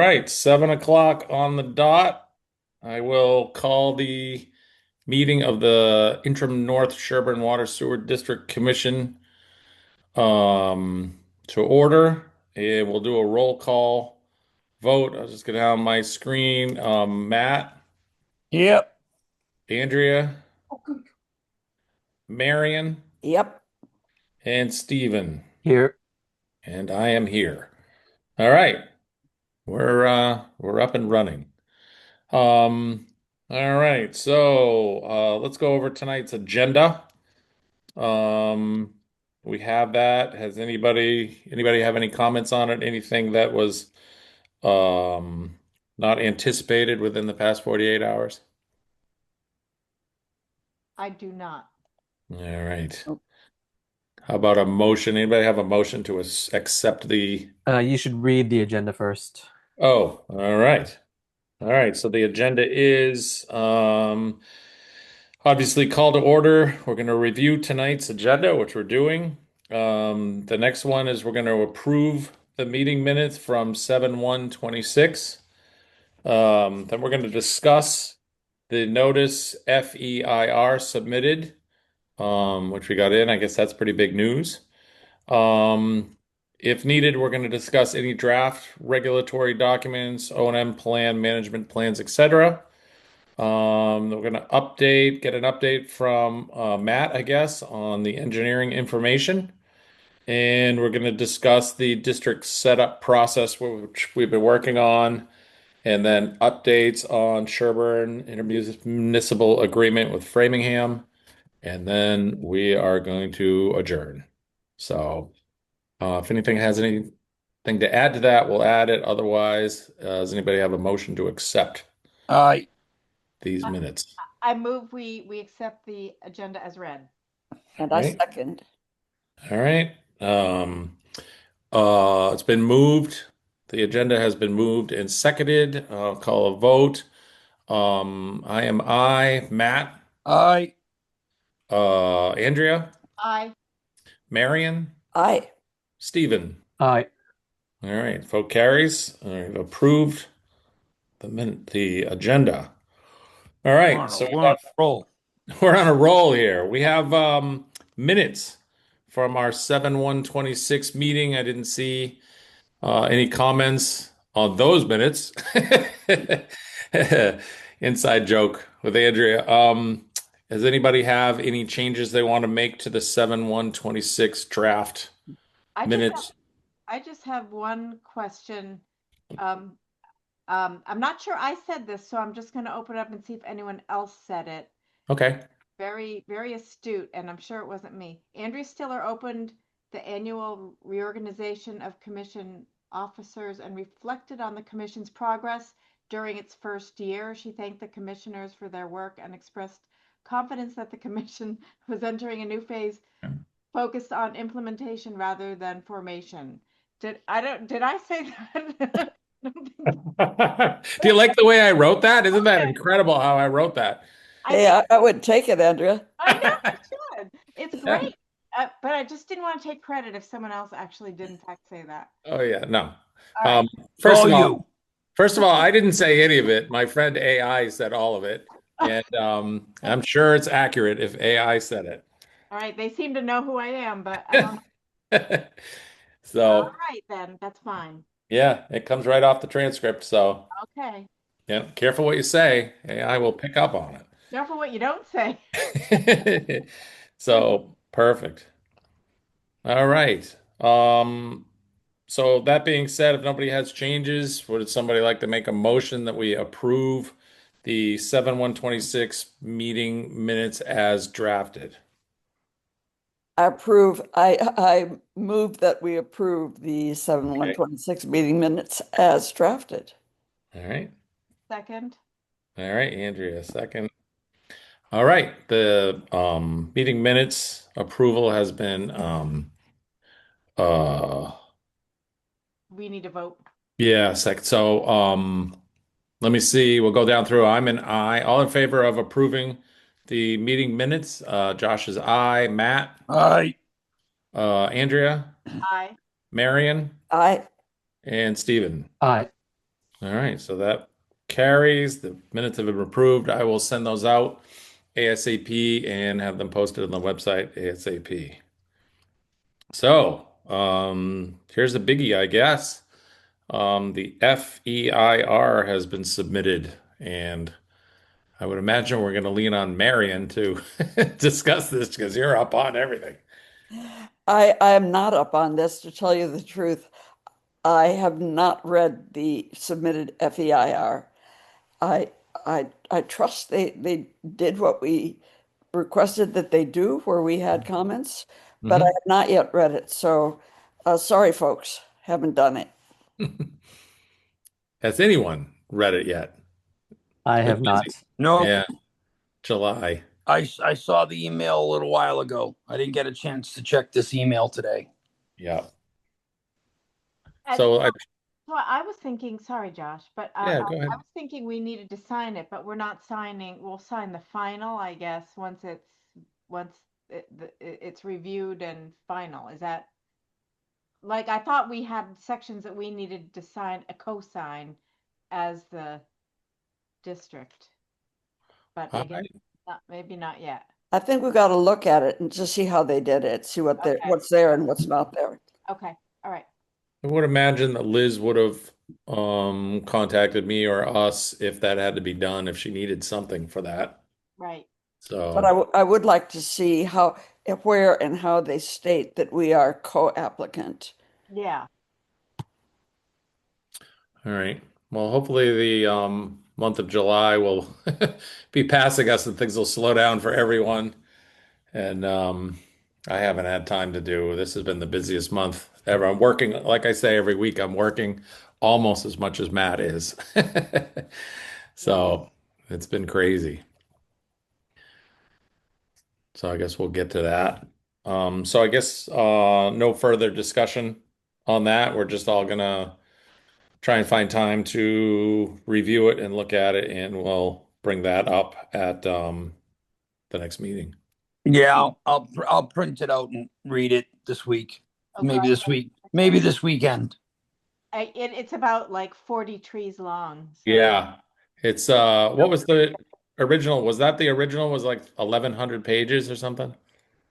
right, 7 o'clock on the dot. I will call the meeting of the Interim North Sherborn Water Sewer District Commission to order. And we'll do a roll call vote. I was just gonna have on my screen. Matt, Yep. Andrea, Marion, Yep. and Stephen. Here. And I am here. All right, we're up and running. Um, all right, so let's go over tonight's agenda. Um, we have that. Has anybody have any comments on it? Anything that was um not anticipated within the past 48 hours? I do not. All right. Oh. How about a motion? Anybody have a motion to accept the? You should read the agenda first. Oh, all right. All right. So the agenda is obviously call to order. We're going to review tonight's agenda, which we're doing. The next one is we're going to approve the meeting minutes from 7/1/26. Then we're going to discuss the notice FEIR submitted, which we got in. I guess that's pretty big news. If needed, we're going to discuss any draft regulatory documents, O&M plan, management plans, etc. We're going to get an update from Matt, I guess, on the engineering information. And we're going to discuss the district setup process, which we've been working on, and then updates on Sherburne intermunicipal agreement with Framingham. And then we are going to adjourn. So if anything has anything to add to that, we'll add it. Otherwise, does anybody have a motion to accept Aye. these minutes? I move we accept the agenda as read. And I Right. second. All right. It's been moved. The agenda has been moved and seconded. I'll call a vote. Matt, Aye. Andrea, Aye. Marion, Aye. Stephen. Aye. All right, vote carries. All right, approved the agenda. All right, so We're on a roll. we're on a roll here. We have minutes from our 7/1/26 meeting. I didn't see any comments on those minutes? Inside joke with Andrea. Does anybody have any changes they want to make to the 7/1/26 draft I just have, minutes? I just have one question. Um, I'm not sure I said this, so I'm just going to open up and see if anyone else said it. Okay. Very, very astute, and I'm sure it wasn't me. Andrea Stiller opened the annual reorganization of commission officers and reflected on the commission's progress during its first year. She thanked the commissioners for their work and expressed confidence that the commission was entering a new phase focused on implementation rather than formation. Did I say that? Do you like the way I wrote that? Isn't that incredible how I wrote that? Hey, I would take it, Andrea. I know you should. It's great. But I just didn't want to take credit if someone else actually did in fact say that. Oh yeah, no. All right. First All of all, you. I didn't say any of it. My friend AI said all of it, and I'm sure it's accurate if AI said it. All right. They seem to know who I am, but I don't know. So All right, then. That's fine. yeah, it comes right off the transcript. So Okay. yeah, careful what you say. AI will pick up on Careful what you don't say. it. So perfect. All right. So that being said, if nobody has changes, would somebody like to make a motion that we approve the 7/1/26 meeting minutes as drafted? I move that we approve the 7/1/26 meeting minutes as drafted. All right. Second. All right, Andrea, second. All right. The meeting minutes approval has been uh We need to vote. yeah, second. So let me see. We'll go down through. I'm an aye. All in favor of approving the meeting minutes? Josh is aye. Matt, Aye. Andrea, Aye. Marion, Aye. and Stephen. Aye. All right, so that carries. The minutes have been approved. I will send those out ASAP and have them posted on the website ASAP. So, here's the biggie, I guess. The FEIR has been submitted, and I would imagine we're going to lean on Marion to discuss this because you're up on everything. I am not up on this, to tell you the truth. I have not read the submitted FEIR. I I trust they did what we requested that they do, where we had comments, but I Hmm. have not yet read it. So sorry, folks, haven't done it. Has anyone read it yet? I It's been have busy. not. No, Yeah, July. I saw the email a little while ago. I didn't get a chance to check this email today. Yeah. And So I, so I was thinking, sorry, Josh, but yeah, I go ahead. was thinking we needed to sign it, but we're not signing. We'll sign the final, I guess, once it's reviewed and final. Is that like I thought we had sections that we needed to sign a co-sign as the district, but I guess I not, maybe not yet. I think we've got to look at it and just see how they did it, see Okay. what's there and what's not there. Okay. All right. would imagine that Liz would have contacted me or us if that had to be done, if she needed something for that. Right. But So, I would like to see how, where and how they state that we are co-applicant. Yeah. all right. Well, hopefully the month of July will be passing us and things will slow down for everyone. And I haven't had time to do. This has been the busiest month ever. I'm working, like I say, every week. I'm working almost as much as Matt is. Yeah. So it's been crazy. So I guess we'll get to that. So I guess no further discussion on that. We're just all gonna try and find time to review it and look at it, and we'll bring that up at the next meeting. Yeah, I'll print it out and read it this week. Oh God. Maybe this week. Maybe this weekend. It's about like 40 trees long. So Yeah. It's what was the original? Was that the original was like 1100 pages or something?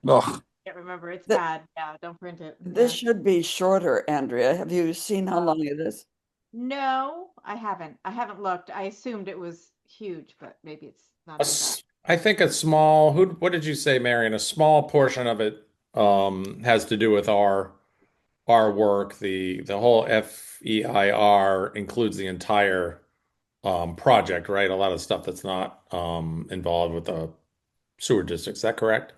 Ugh. I can't remember. It's Th- bad. Yeah, don't print it. This Yeah. should be shorter, Andrea. Have you seen how long it is? No, I haven't. I haven't looked. I assumed it was huge, but maybe it's not as bad. I think a small, what did you say, Marion? A small portion of it has to do with our work. The whole FEIR includes the entire project, right? A lot of stuff that's not involved with the sewer district. Is that correct?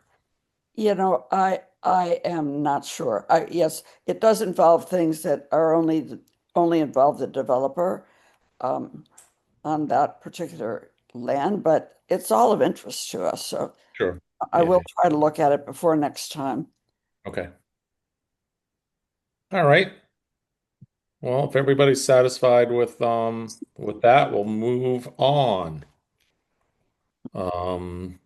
I am not sure. Yes, it does involve things that are only involve the developer um, on that particular land, but it's all of interest to us. So Sure. I Yeah. will try to look at it before next time. Okay. All right. Well, if everybody's satisfied with that, we'll move on. Um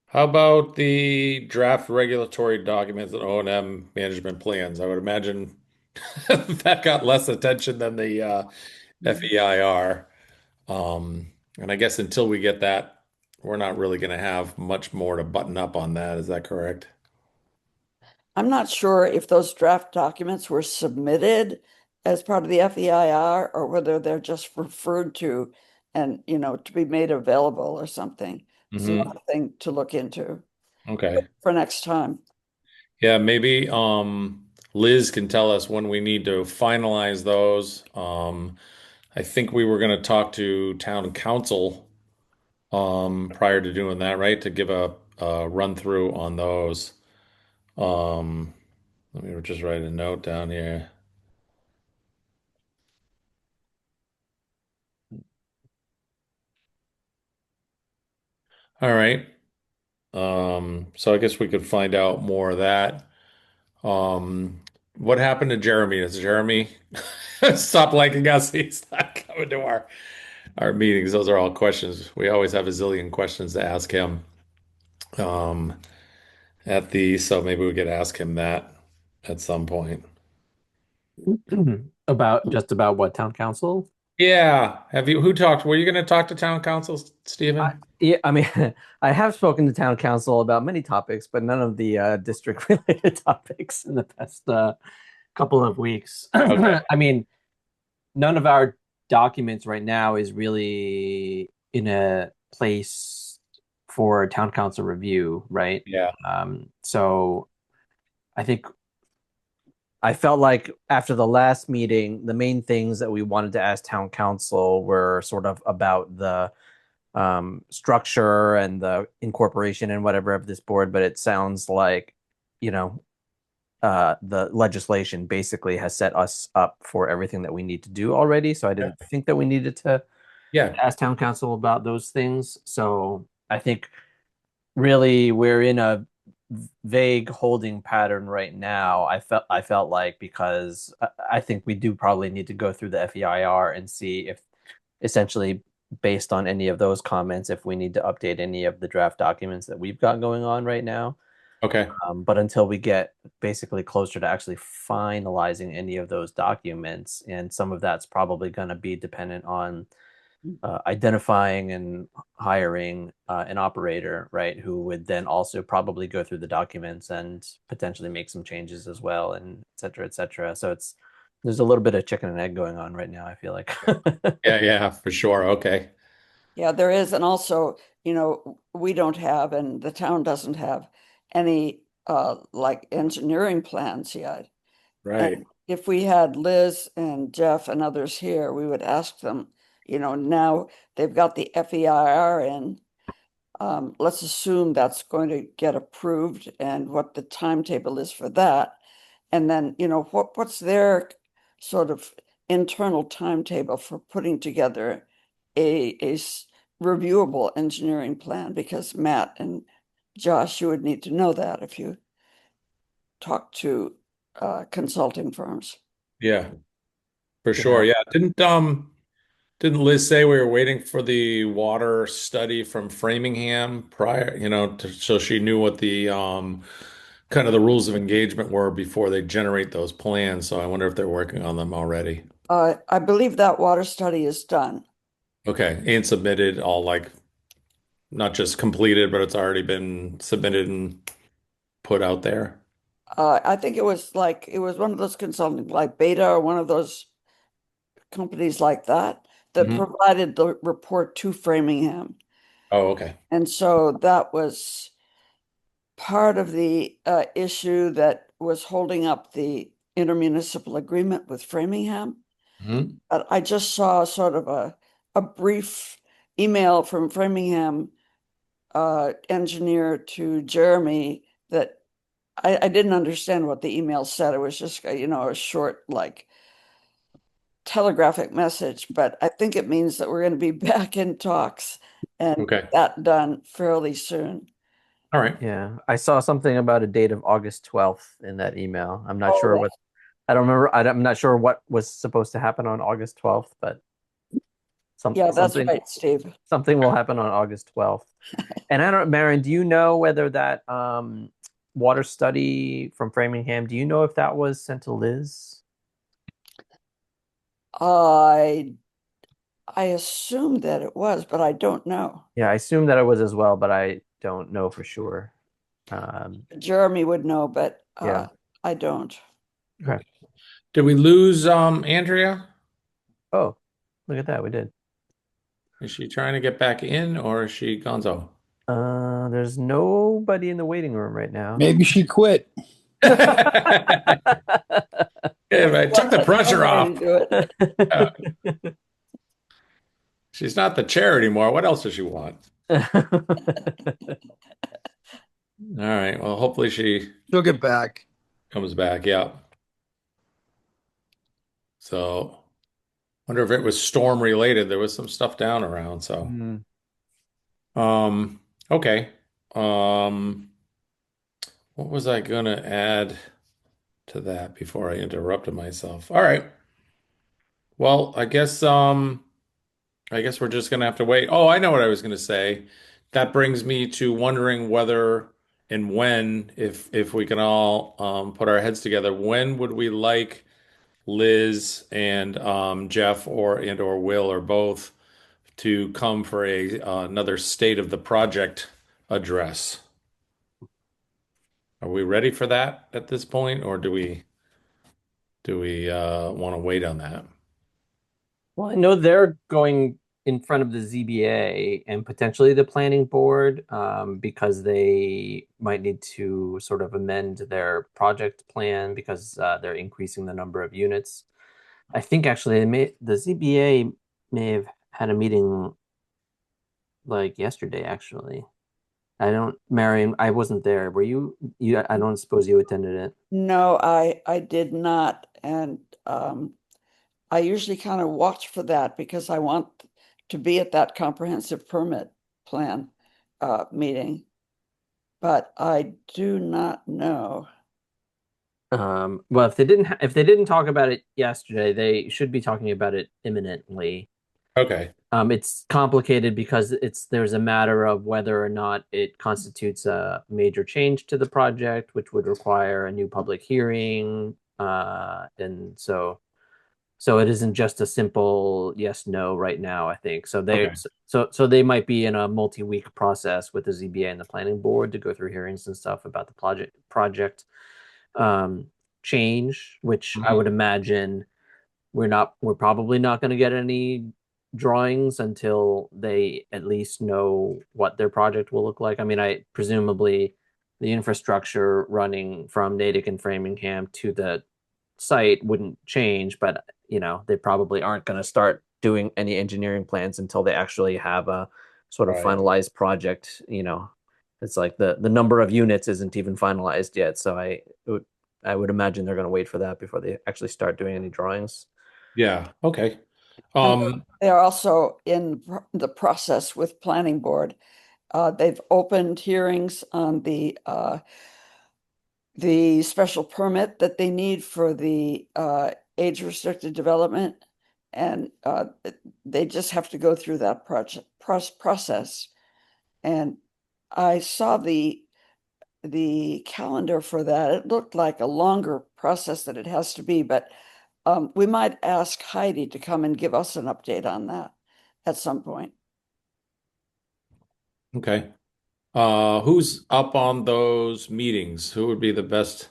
how about the draft regulatory documents and O&M management plans? I would imagine that got less attention than the FEIR. And I guess until we get that, we're not really going to have much more to button up on that. Is that correct? I'm not sure if those draft documents were submitted as part of the FEIR or whether they're just referred to and, to be made available or something. It's Hmm. another thing to look into Okay. for next time. Yeah, maybe Liz can tell us when we need to finalize those. I think we were going to talk to town council prior to doing that, right? To give a run through on those. Um, let me just write a note down here. All right. So I guess we could find out more of that. Um, what happened to Jeremy? Does Jeremy stop liking us? He's not coming to our meetings. Those are all questions. We always have a zillion questions to ask him. Um, so maybe we could ask him that at some point. About just about what town council? Yeah. Who talked? Were you going to talk to town council, I, Stephen? yeah, I mean, I have spoken to town council about many topics, but none of the district related topics in the past couple of weeks. Okay. I mean, none of our documents right now is really in a place for town council review, right? Yeah. So I think I felt like after the last meeting, the main things that we wanted to ask town council were sort of about the structure and the incorporation and whatever of this board, but it sounds like, you know, the legislation basically has set us up for everything that we need to do already. So I Yeah. didn't think that we needed to Yeah. ask town council about those things. So I think really we're in a vague holding pattern right now. I felt like because I think we do probably need to go through the FEIR and see if essentially based on any of those comments if we need to update any of the draft documents that we've got going on right now. Okay. But until we get basically closer to actually finalizing any of those documents, and some of that's probably going to be dependent on identifying and hiring an operator, right, who would then also probably go through the documents and potentially make some changes as well, and et cetera, et cetera. So there's a little bit of chicken and egg going on right now, I feel like. Yeah. Yeah. For sure. Okay. Yeah, there is. And also, we don't have, and the town doesn't have any like engineering plans yet. Right. And if we had Liz and Jeff and others here, we would ask them, now they've got the FEIR in. Let's assume that's going to get approved and what the timetable is for that. And then, what's their sort of internal timetable for putting together a reviewable engineering plan? Because Matt and Josh, you would need to know that if you talk to consulting firms. Yeah. For sure. Yeah. Yeah. Didn't Liz say we were waiting for the water study from Framingham prior, so she knew what the kind of the rules of engagement were before they generate those plans. So I wonder if they're working on them already. I believe that water study is done. Okay. And submitted all like not just completed, but it's already been submitted and put out there. I think it was one of those consulting like Beta or one of those companies like that that Hmm. provided the report to Framingham. Oh, okay. And so that was part of the issue that was holding up the intermunicipal agreement with Framingham. Hmm. But I just saw sort of a brief email from Framingham engineer to Jeremy that I didn't understand what the email said. It was just, a short, like, telegraphic message, but I think it means that we're going to be back in talks and Okay. that done fairly soon. All right. Yeah, I saw something about a date of August 12th in that email. I'm not sure Oh, what, I don't remember. I'm not sure what was supposed to happen on August 12th, but yeah, that's something right, Steve. something will happen on August 12th. And I don't, Maren, do you know whether that water study from Framingham, do you know if that was sent to Liz? I I assumed that it was, but I don't know. Yeah, I assume that it was as well, but I don't know for sure. Um, Jeremy would know, but yeah. I don't. Okay. Did we lose Andrea? Oh, look at that. We did. Is she trying to get back in or is she gonzo? There's nobody in the waiting room right now. Maybe she quit. Yeah, I took the Let pressure somebody off. do it. Uh, she's not the chair anymore. What else does she want? All right. Well, hopefully she She'll get back. comes back. Yeah. So, wonder if it was storm related. There was some stuff down around. So, Hmm. um, okay. Um, what was I gonna add to that before I interrupted myself? All right. Well, I guess we're just gonna have to wait. Oh, I know what I was gonna say. That brings me to wondering whether and when, if we can all put our heads together, when would we like Liz and Jeff or Will or both to come for another state of the project address. Are we ready for that at this point, or do we want to wait on that? Well, I know they're going in front of the ZBA and potentially the planning board because they might need to sort of amend their project plan because they're increasing the number of units. I think actually the ZBA may have had a meeting like yesterday, actually. I don't, Marion, I wasn't there. Were you, I don't suppose you attended it. No, I did not, and I usually kind of watch for that because I want to be at that comprehensive permit plan meeting, but I do not know. Well, if they didn't talk about it yesterday, they should be talking about it imminently. Okay. It's complicated because there's a matter of whether or not it constitutes a major change to the project, which would require a new public hearing. And so it isn't just a simple yes, no right now, I think. Okay. So they might be in a multi-week process with the ZBA and the planning board to go through hearings and stuff about the project um change, which I Mhm. would imagine we're probably not going to get any drawings until they at least know what their project will look like. I mean, I presumably the infrastructure running from Natick and Framingham to the site wouldn't change, but they probably aren't going to start doing any engineering plans until they actually have a sort of Right. finalized project. It's like the number of units isn't even finalized yet, so I would imagine they're going to wait for that before they actually start doing any drawings. Yeah. Okay. And Um, they're also in the process with planning board. They've opened hearings on the special permit that they need for the age restricted development, and they just have to go through that process. And I saw the calendar for that. It looked like a longer process that it has to be, but we might ask Heidi to come and give us an update on that at some point. okay. Who's up on those meetings? Who would be the best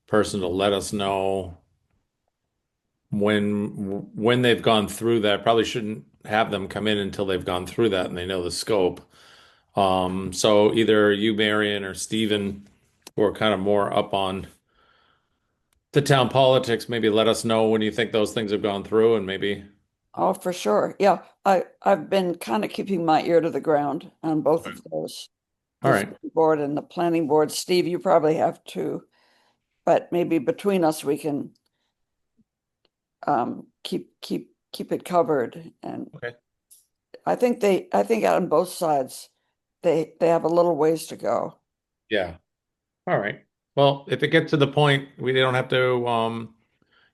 person to let us know when they've gone through that? Probably shouldn't have them come in until they've gone through that and they know the scope. So either you, Marion, or Stephen, who are kind of more up on the town politics, maybe let us know when you think those things have gone through and maybe. Oh, for sure. Yeah, I've been kind of keeping my ear to the ground on both of those, All the right. zoning board and the planning board. Steve, you probably have too, but maybe between us we can keep it covered. And Okay. I think on both sides they have a little ways to go. Yeah. All right. Well, if it gets to the point, we don't have to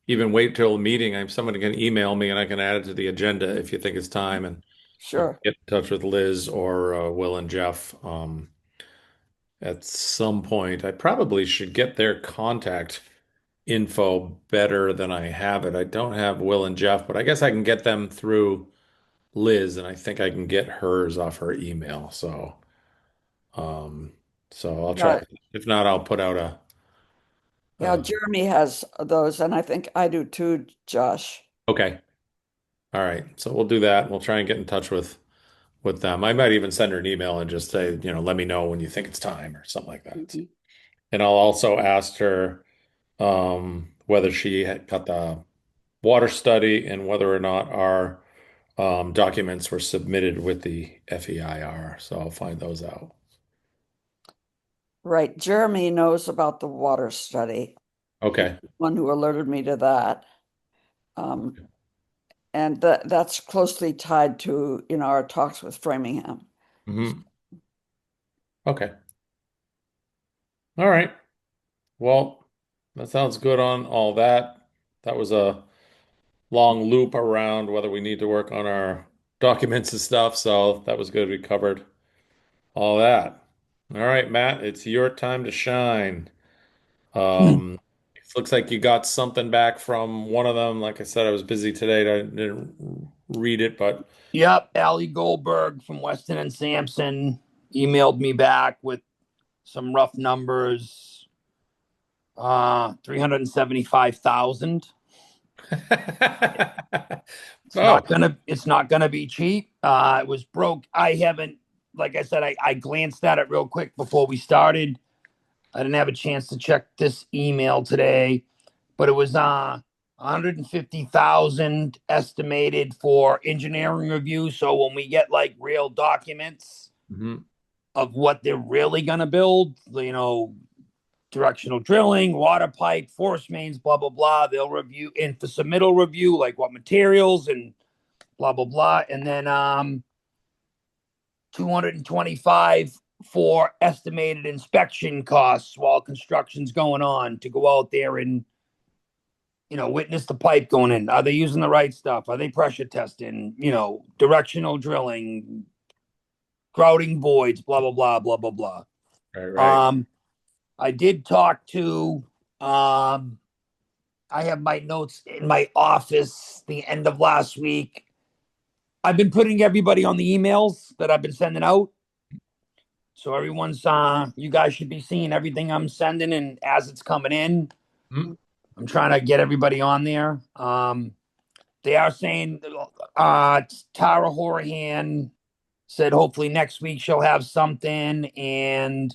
even wait till a meeting. Somebody can email me and I can add it to the agenda if you think it's time, and I can Sure. get in touch with Liz or Will and Jeff at some point. I probably should get their contact info better than I have it. I don't have Will and Jeff, but I guess I can get them through Liz, and I think I can get hers off her email. Um, so I'll try. Yeah, If not, I'll put out yeah, uh, Jeremy has those, and I think I do too, Josh. okay. All right. So we'll do that. We'll try and get in touch with them. I might even send her an email and just say, let me know when you think it's time or something like that. Mhm. And I'll also ask her whether she had got the water study and whether or not our documents were submitted with the FEIR. So I'll find those out. Right. Jeremy knows about the water study. He's Okay. the one who alerted me to that. Um, and that's closely tied to, our talks with Framingham. Hmm. Okay. All right. Well, that sounds good on all that. That was a long loop around whether we need to work on our documents and stuff. So that was good. We covered all that. All right, Matt, it's your time to shine. Um, Looks like you got something back from one of them. Like I said, I was busy today. I didn't read it, but Yep, Allie Goldberg from Weston and Sampson emailed me back with some rough numbers. 375,000. oh, It's not gonna be cheap. It was broke. I haven't, like I said, I glanced at it real quick before we started. I didn't have a chance to check this email today, but it was 150,000 estimated for engineering review. So when we get like real documents mhm. of what they're really gonna build, directional drilling, water pipe, force mains, blah blah blah. They'll review and for submittal review, like what materials and blah blah blah, and then 225 for estimated inspection costs while construction's going on to go out there and witness the pipe going in. Are they using the right stuff? Are they pressure testing? Directional drilling, grouting voids, blah blah blah blah blah blah. Right. I did talk to I have my notes in my office the end of last week. I've been putting everybody on the emails that I've been sending out. So everyone's you guys should be seeing everything I'm sending and as it's coming in. Mhm. I'm trying to get everybody on there. They are saying Tara Horahan said hopefully next week she'll have something, and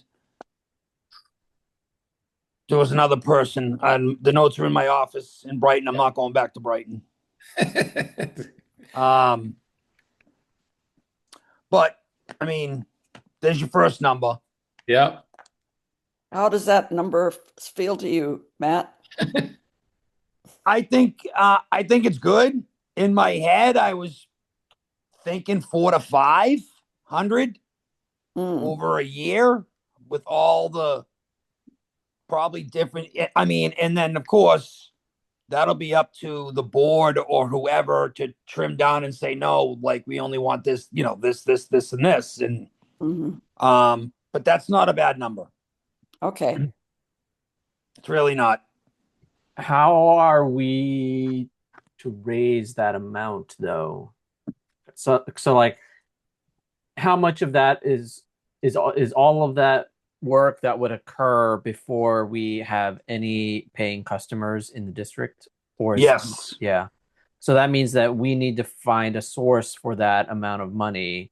there was another person. The notes are in my office in Brighton. I'm not going back to Brighton. But I mean, there's your first number. Yeah. How does that number feel to you, Matt? I think it's good. In my head, I was thinking 400 to 500 over a year with all the probably different. I mean, and then of course that'll be up to the board or whoever to trim down and say no, like we only want this, this, and this, and but that's not a bad number. Okay. It's really not. How are we to raise that amount though? So like how much of that is all of that work that would occur before we have any paying customers in the district? Or Yes. yeah. So that means that we need to find a source for that amount of money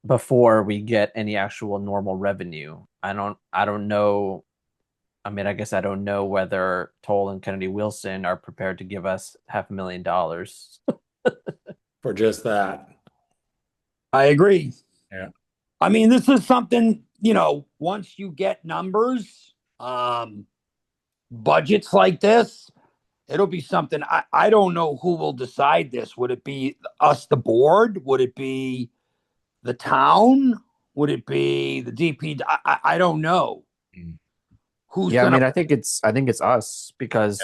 before we get any actual normal revenue. I don't know. I mean, I guess I don't know whether Toll and Kennedy Wilson are prepared to give us $500,000. For just that. I agree. Yeah. I mean, this is something, once you get numbers, budgets like this, it'll be something. I don't know who will decide this. Would it be us, the board? Would it be the town? Would it be the DP? I don't know. Who's Yeah, I gonna? mean, I think it's us because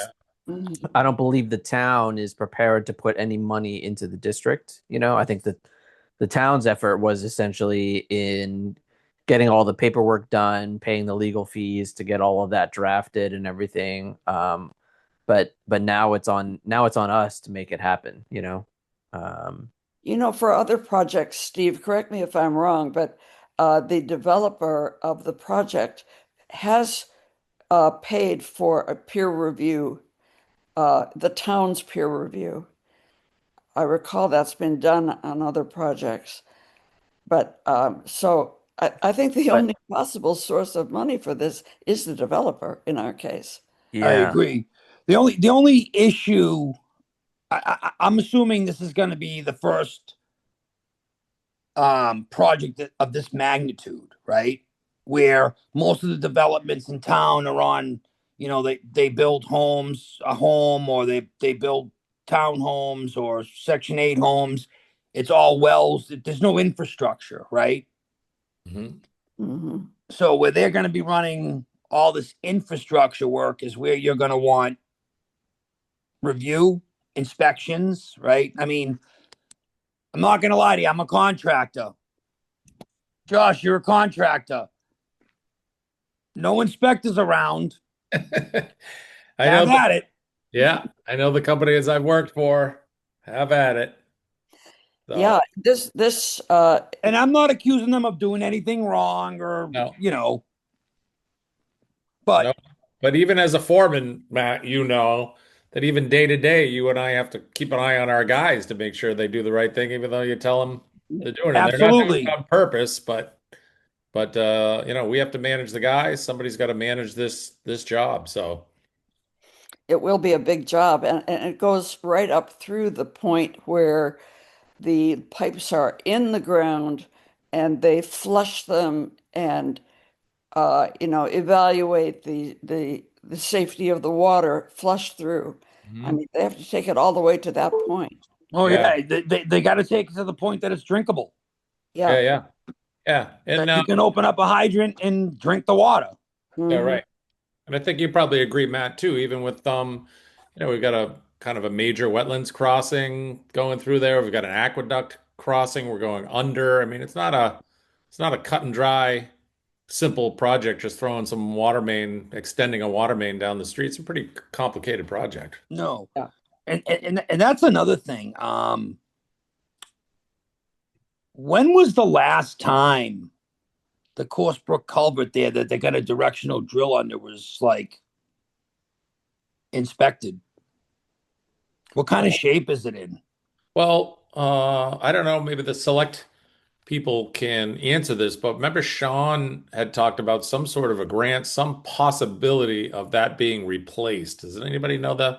I don't believe the town is prepared to put any money into the district. I think that the town's effort was essentially in getting all the paperwork done, paying the legal fees to get all of that drafted and everything. But now it's on us to make it happen. Um, For other projects, Steve, correct me if I'm wrong, but the developer of the project has paid for a peer review, the town's peer review. I recall that's been done on other projects. But so I think the but only possible source of money for this is the developer in our case. I yeah, agree. The only issue. I'm assuming this is going to be the first project of this magnitude, right? Where most of the developments in town are on, they build a home, or they build townhomes or Section 8 homes. It's all wells. There's no infrastructure, right? Mhm. So where they're going to be running all this infrastructure work is where you're going to want review, inspections, right? I mean, I'm not going to lie to you. I'm a contractor. Josh, you're a contractor. No inspectors around. I know Have at it. yeah, I know the companies I've worked for. Have at it. So, Yeah, this And I'm not accusing them of doing anything wrong or, no, but no. But even as a foreman, Matt, you know that even day to day, you and I have to keep an eye on our guys to make sure they do the right thing, even though you tell them they're doing it. And they're not doing it absolutely. on purpose, but we have to manage the guys. Somebody's got to manage this job. So, it will be a big job, and it goes right up through the point where the pipes are in the ground and they flush them and evaluate the safety of the water flush through. I mhm. mean, they have to take it all the way to that point. Oh Yeah, yeah, they got to take it to the point that it's drinkable. yeah, Yeah. yeah, yeah. And That you can open up a hydrant and drink the water. yeah, Hmm. right. And I think you probably agree, Matt, too, even with we've got a kind of a major wetlands crossing going through there. We've got an aqueduct crossing. We're going under. I mean, it's not a cut and dry, simple project, just throwing some water main, extending a water main down the street. It's a pretty complicated project. No, Yeah. and that's another thing. When was the last time the Course culvert there that they got a directional drill under was like inspected? What kind of shape is it in? Well, I don't know, maybe the select people can answer this, but remember Sean had talked about some sort of a grant, some possibility of that being replaced. Does anybody know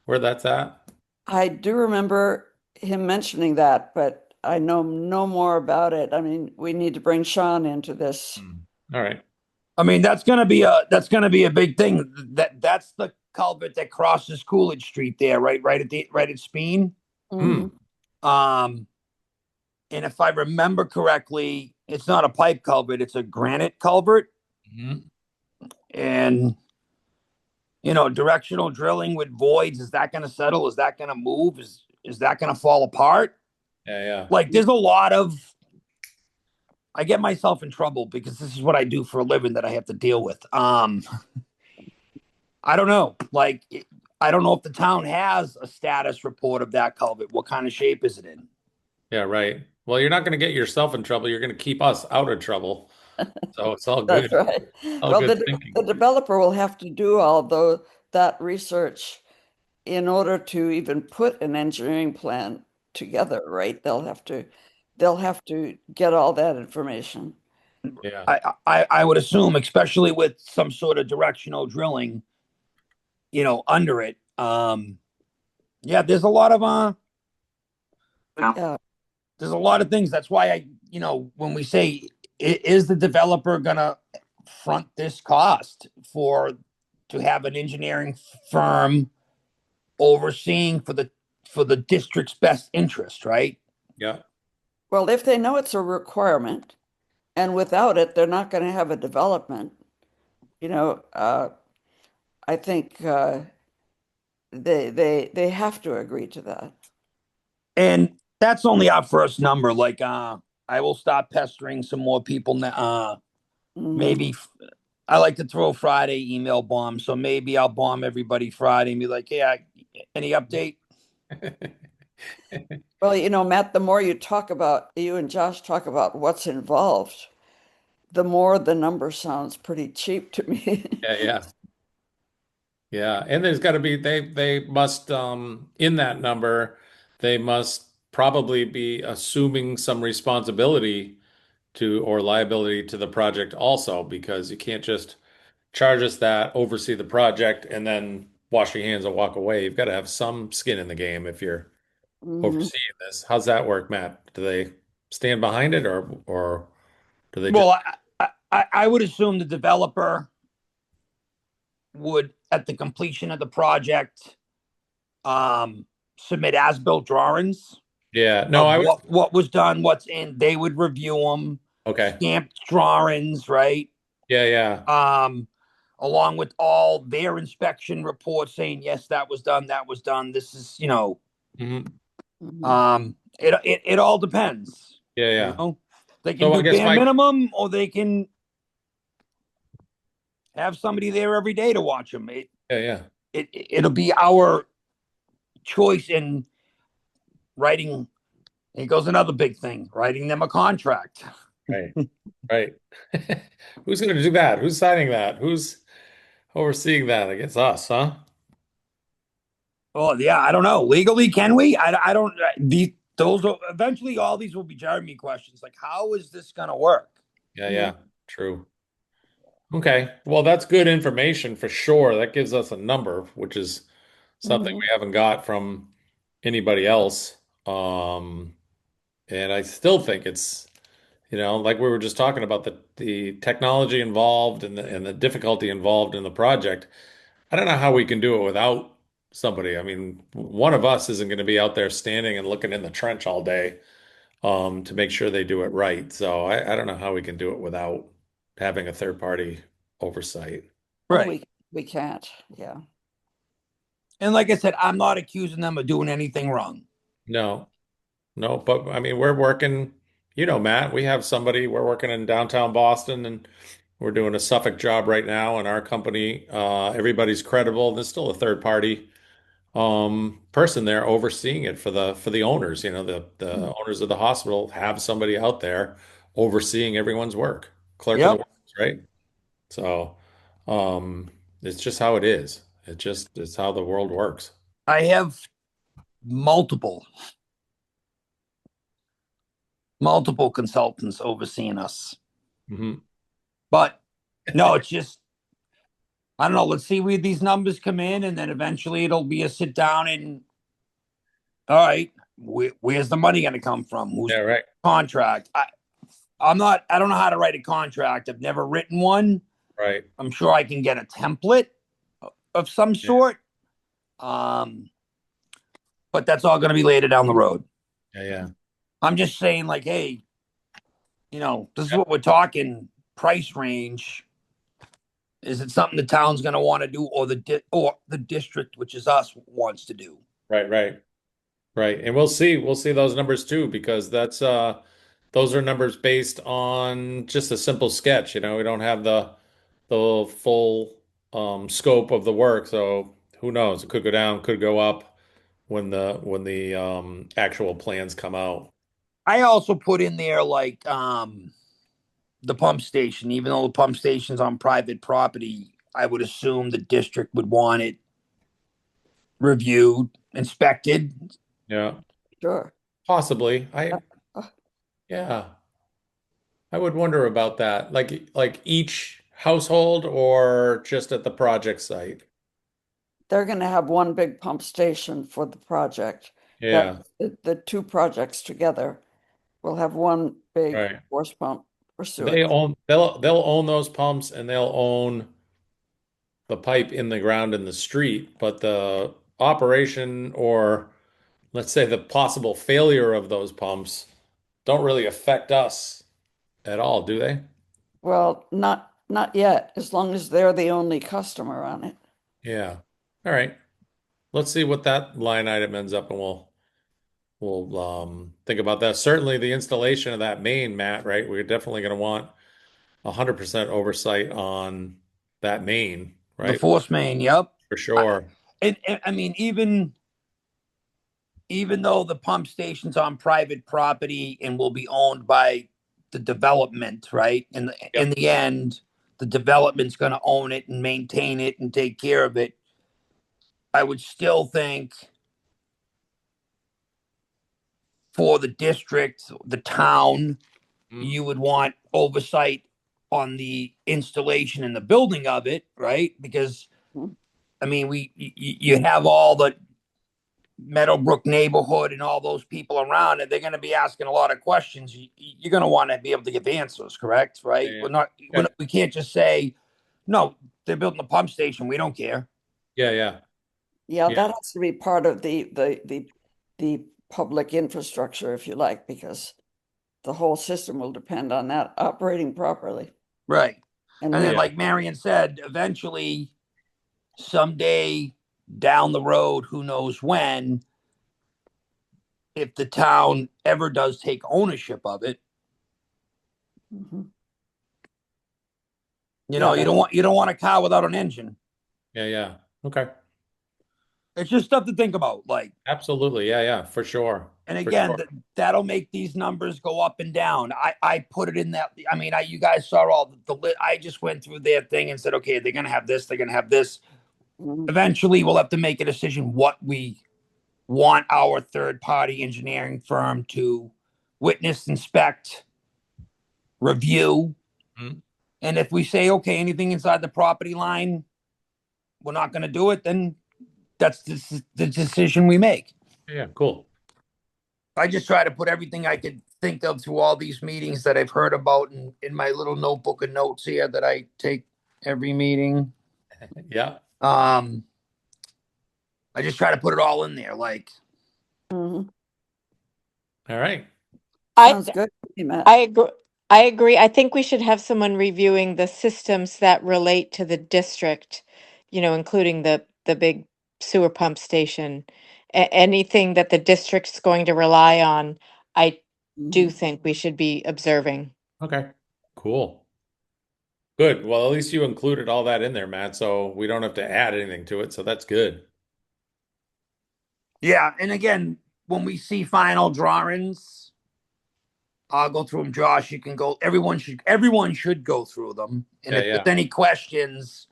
where that's at? I do remember him mentioning that, but I know no more about it. I mean, we need to bring Sean into this. Hmm. All right. I mean, that's gonna be a big thing. That's the culvert that crosses Coolidge Street there, right at Speen. Hmm. Hmm. Um, and if I remember correctly, it's not a pipe culvert; it's a granite culvert. Mhm. And directional drilling with voids, is that going to settle? Is that going to move? Is that going to fall apart? Yeah, yeah. Like, there's a lot of. I get myself in trouble because this is what I do for a living that I have to deal with. I don't know. Like, I don't know if the town has a status report of that culvert. What kind of shape is it in? Yeah, right. Well, you're not going to get yourself in trouble. You're going to keep us out of trouble. So it's all That's good. right. All Well, good thinking. the developer will have to do all that research in order to even put an engineering plan together, right? They'll have to get all that information. Yeah. I would assume, especially with some sort of directional drilling, under it. Yeah, Yeah. there's a lot of things. That's why when we say, is the developer gonna front this cost to have an engineering firm overseeing for the district's best interest, right? Yeah. Well, if they know it's a requirement, and without it, they're not going to have a development, you know, I think they have to agree to that. And that's only our first number. Like, I will stop pestering some more people. Mhm. Maybe I like to throw Friday email bombs, so maybe I'll bomb everybody Friday and be like, "Yeah, any update?" Well, Matt, the more you and Josh talk about what's involved, the more the number sounds pretty cheap to me. Yeah, yeah. Yeah. And there's got to be they must in that number, they must probably be assuming some responsibility to or liability to the project also, because you can't just charge us that, oversee the project, and then wash your hands and walk away. You've got to have some skin in the game if you're Mhm. overseeing this. How's that work, Matt? Do they stand behind it or do they just Well, I would assume the developer would, at the completion of the project, um, submit as-built drawings Yeah, no, of I would what was done, what's in. They would review them, okay. stamped drawings, right? Yeah, yeah. Um, Along with all their inspection reports saying, yes, that was done, that was done. This is, Mhm. Mhm. it all depends. Yeah, You yeah. know, they can So I do guess bare minimum, or they can have somebody there every day to watch them. Yeah. It'll be our choice in writing. Here goes another big thing: writing them a contract. Right. Right. Who's going to do that? Who's signing that? Who's overseeing that? I guess us, huh? Oh yeah, I don't know. Legally, can we? I don't. Those will, eventually all these will be Jeremy questions. Like, how is this gonna work? Yeah. True. Okay. Well, that's good information for sure. That gives us a number, which is something Mhm. we haven't got from anybody else. Um, and I still think it's, like we were just talking about the technology involved and the difficulty involved in the project. I don't know how we can do it without somebody. I mean, one of us isn't going to be out there standing and looking in the trench all day, to make sure they do it right. So I don't know how we can do it without having a third party oversight. Oh, Right. we can't. Yeah. And like I said, I'm not accusing them of doing anything wrong. No, no, but I mean, we're working, Matt, we have somebody, we're working in downtown Boston and we're doing a Suffolk job right now in our company. Everybody's credible. There's still a third party person there overseeing it for the owners. The owners of the hospital have somebody out there overseeing everyone's work, clerk of the Yep. works, right? So um it's just how it is. It's how the world works. I have multiple multiple consultants overseeing us, Hmm. but no, it's just I don't know. Let's see where these numbers come in, and then eventually it'll be a sit down and all right, where's the money going to come from? Who's Yeah, right, contract? I'm not. I don't know how to write a contract. I've never written one. right. I'm sure I can get a template of some Yeah, sort. Um, but that's all going to be later down the road. yeah. I'm just saying, like, hey, this is Yeah. what we're talking price range. Is it something the town's going to want to do, or the district, which is us, wants to do? Right. Right. And we'll see those numbers too, because those are numbers based on just a simple sketch. We don't have the full scope of the work. So who knows? It could go down, could go up when the actual plans come out. I also put in there like the pump station, even though the pump station's on private property, I would assume the district would want it reviewed, inspected. Yeah, Sure. possibly. Uh, uh, Yeah, I would wonder about that. Like each household or just at the project site. They're going to have one big pump station for the project. That Yeah, the two projects together will have one big right. force pump for They sewage. own they'll own those pumps and they'll own the pipe in the ground in the street, but the operation or let's say the possible failure of those pumps don't really affect us at all, do they? Well, not yet, as long as they're the only customer on it. Yeah. All right. Let's see what that line item ends up and we'll think about that. Certainly the installation of that main, Matt, right? We're definitely going to want 100% oversight on that main, The right? force main, yep. For I, sure. and I mean, even though the pump station's on private property and will be owned by the development, right? In Yep. the end, the development's going to own it and maintain it and take care of it. I would still think for the district, the town, Mm. you would want oversight on the installation and the building of it, right? Because Hmm. I mean, you have all the Meadowbrook neighborhood and all those people around, and they're going to be asking a lot of questions. You're going to want to be able to give answers, correct? Right? Yeah. We're not. Yeah. We can't just say, no. They're building a pump station. We don't care. Yeah. Yeah. Yeah, Yeah. that has to be part of the public infrastructure, if you like, because the whole system will depend on that operating properly. Right. And And then, we, Yeah. like Marion said, eventually, someday down the road, who knows when, if the town ever does take ownership of it, Mhm. you Yeah, know, that you don't want a car without an engine. Yeah. Okay. It's just stuff to think about. Like, Absolutely. Yeah, yeah, for sure. and For again, sure. that'll make these numbers go up and down. I put it in that. I mean, you guys saw all the I just went through their thing and said, okay, they're gonna have this. They're gonna have this. Mhm. Eventually, we'll have to make a decision what we want our third party engineering firm to witness, inspect, review. Mhm. And if we say, okay, anything inside the property line, we're not going to do it, then that's the decision we make. Yeah, cool. I just try to put everything I could think of through all these meetings that I've heard about in my little notebook of notes here that I take every meeting. Yeah. I just try to put it all in there. Like, Mhm. All right. I Sounds good to me, Matt. I agree. I agree. I think we should have someone reviewing the systems that relate to the district, including the big sewer pump station. Anything that the district's going to rely on, I do Mhm. think we should be observing. Okay. Cool. Good. Well, at least you included all that in there, Matt, so we don't have to add anything to it. So that's good. yeah. And again, when we see final drawings, I'll go through them. Josh, you can go. Everyone should go through them. And Yeah, if yeah. there's any questions,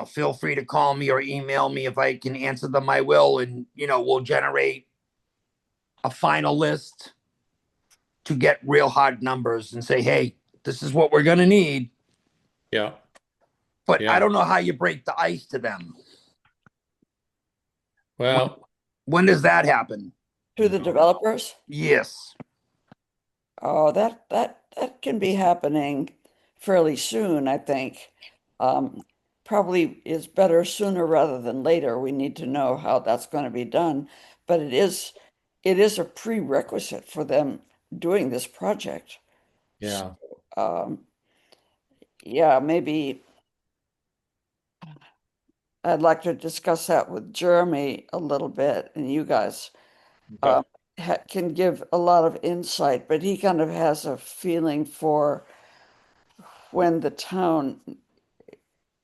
feel free to call me or email me. If I can answer them, I will. And, we'll generate a final list to get real hard numbers and say, hey, this is what we're going to need. Yeah. But I Yeah. don't know how you break the ice to them. Well, When does that happen? To the developers? Yes. Oh, that can be happening fairly soon, I think. Probably is better sooner rather than later. We need to know how that's going to be done, but it is a prerequisite for them doing this project. So, yeah. um, yeah, maybe I'd like to discuss that with Jeremy a little bit, and you guys Okay. can give a lot of insight, but he kind of has a feeling for when the town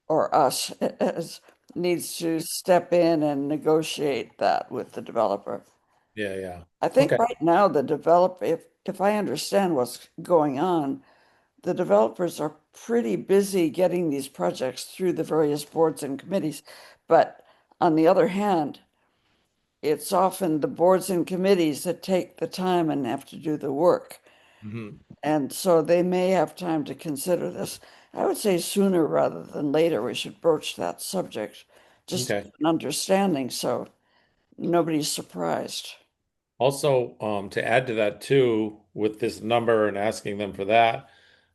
or us needs to step in and negotiate that with the developer. Yeah, yeah. I think Okay. right now the developer, if I understand what's going on, the developers are pretty busy getting these projects through the various boards and committees. But on the other hand, it's often the boards and committees that take the time and have to do the work. Hmm. And so they may have time to consider this. I would say sooner rather than later, we should broach that subject, just to Okay. get an understanding so nobody's surprised. Also, to add to that too, with this number and asking them for that,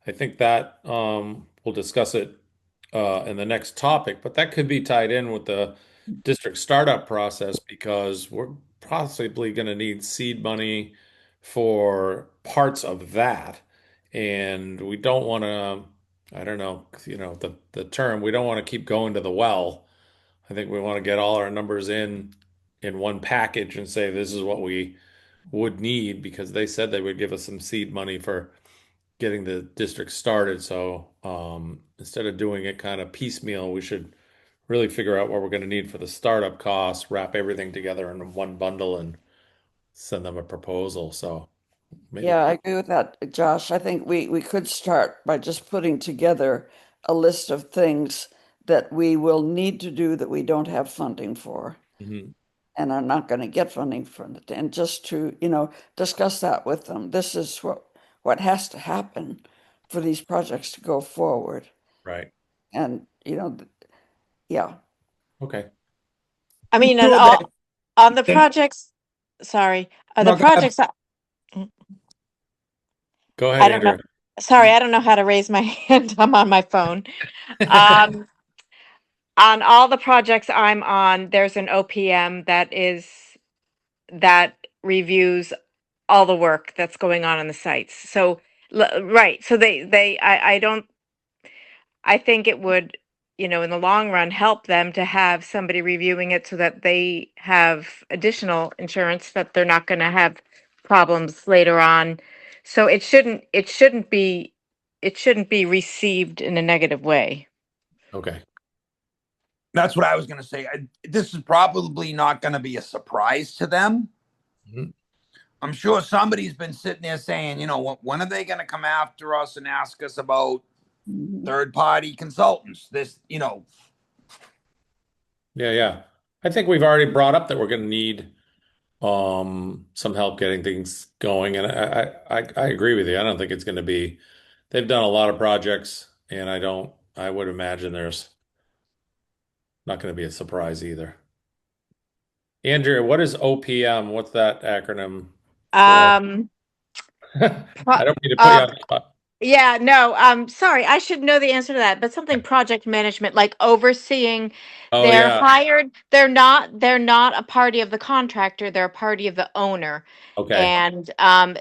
I think that we'll discuss it in the next topic, but that could be tied in with the district startup process because we're possibly going to need seed money for parts of that. And we don't want to, I don't know, the term, we don't want to keep going to the well. I think we want to get all our numbers in one package and say this is what we would need because they said they would give us some seed money for getting the district started. So instead of doing it kind of piecemeal, we should really figure out what we're going to need for the startup costs, wrap everything together in one bundle, and send them a proposal. So maybe, Yeah, I agree with that, Josh. I think we could start by just putting together a list of things that we will need to do that we don't have funding for mhm. and are not going to get funding for it. And just to, discuss that with them. This is what has to happen for these projects to go forward. Right. And, yeah. Okay. I mean, and Sure, all that. on the Then, projects, sorry, the no, go ahead. projects, Go ahead, I don't know. Andrew. Sorry, I don't know how to raise my hand. I'm on my phone. Um, on all the projects I'm on, there's an OPM that reviews all the work that's going on the sites. So, right. So I don't, I think it would, in the long run, help them to have somebody reviewing it so that they have additional insurance that they're not going to have problems later on. So it shouldn't be received in a negative way. Okay. That's what I was going to say. This is probably not going to be a surprise to them. Mhm. I'm sure somebody's been sitting there saying, when are they going to come after us and ask us about Mhm. third party consultants? Yeah, yeah. I think we've already brought up that we're going to need some help getting things going, and I agree with you. I don't think it's going to be. They've done a lot of projects, and I would imagine there's not going to be a surprise either. Andrea, what is OPM? What's that acronym for? Um, I pro- don't mean to put you uh, on the spot. Yeah, no, sorry, I should know the answer to that, but something project management, like overseeing, Oh they're yeah. hired, they're not a party of the contractor, they're a party of the owner. Okay. And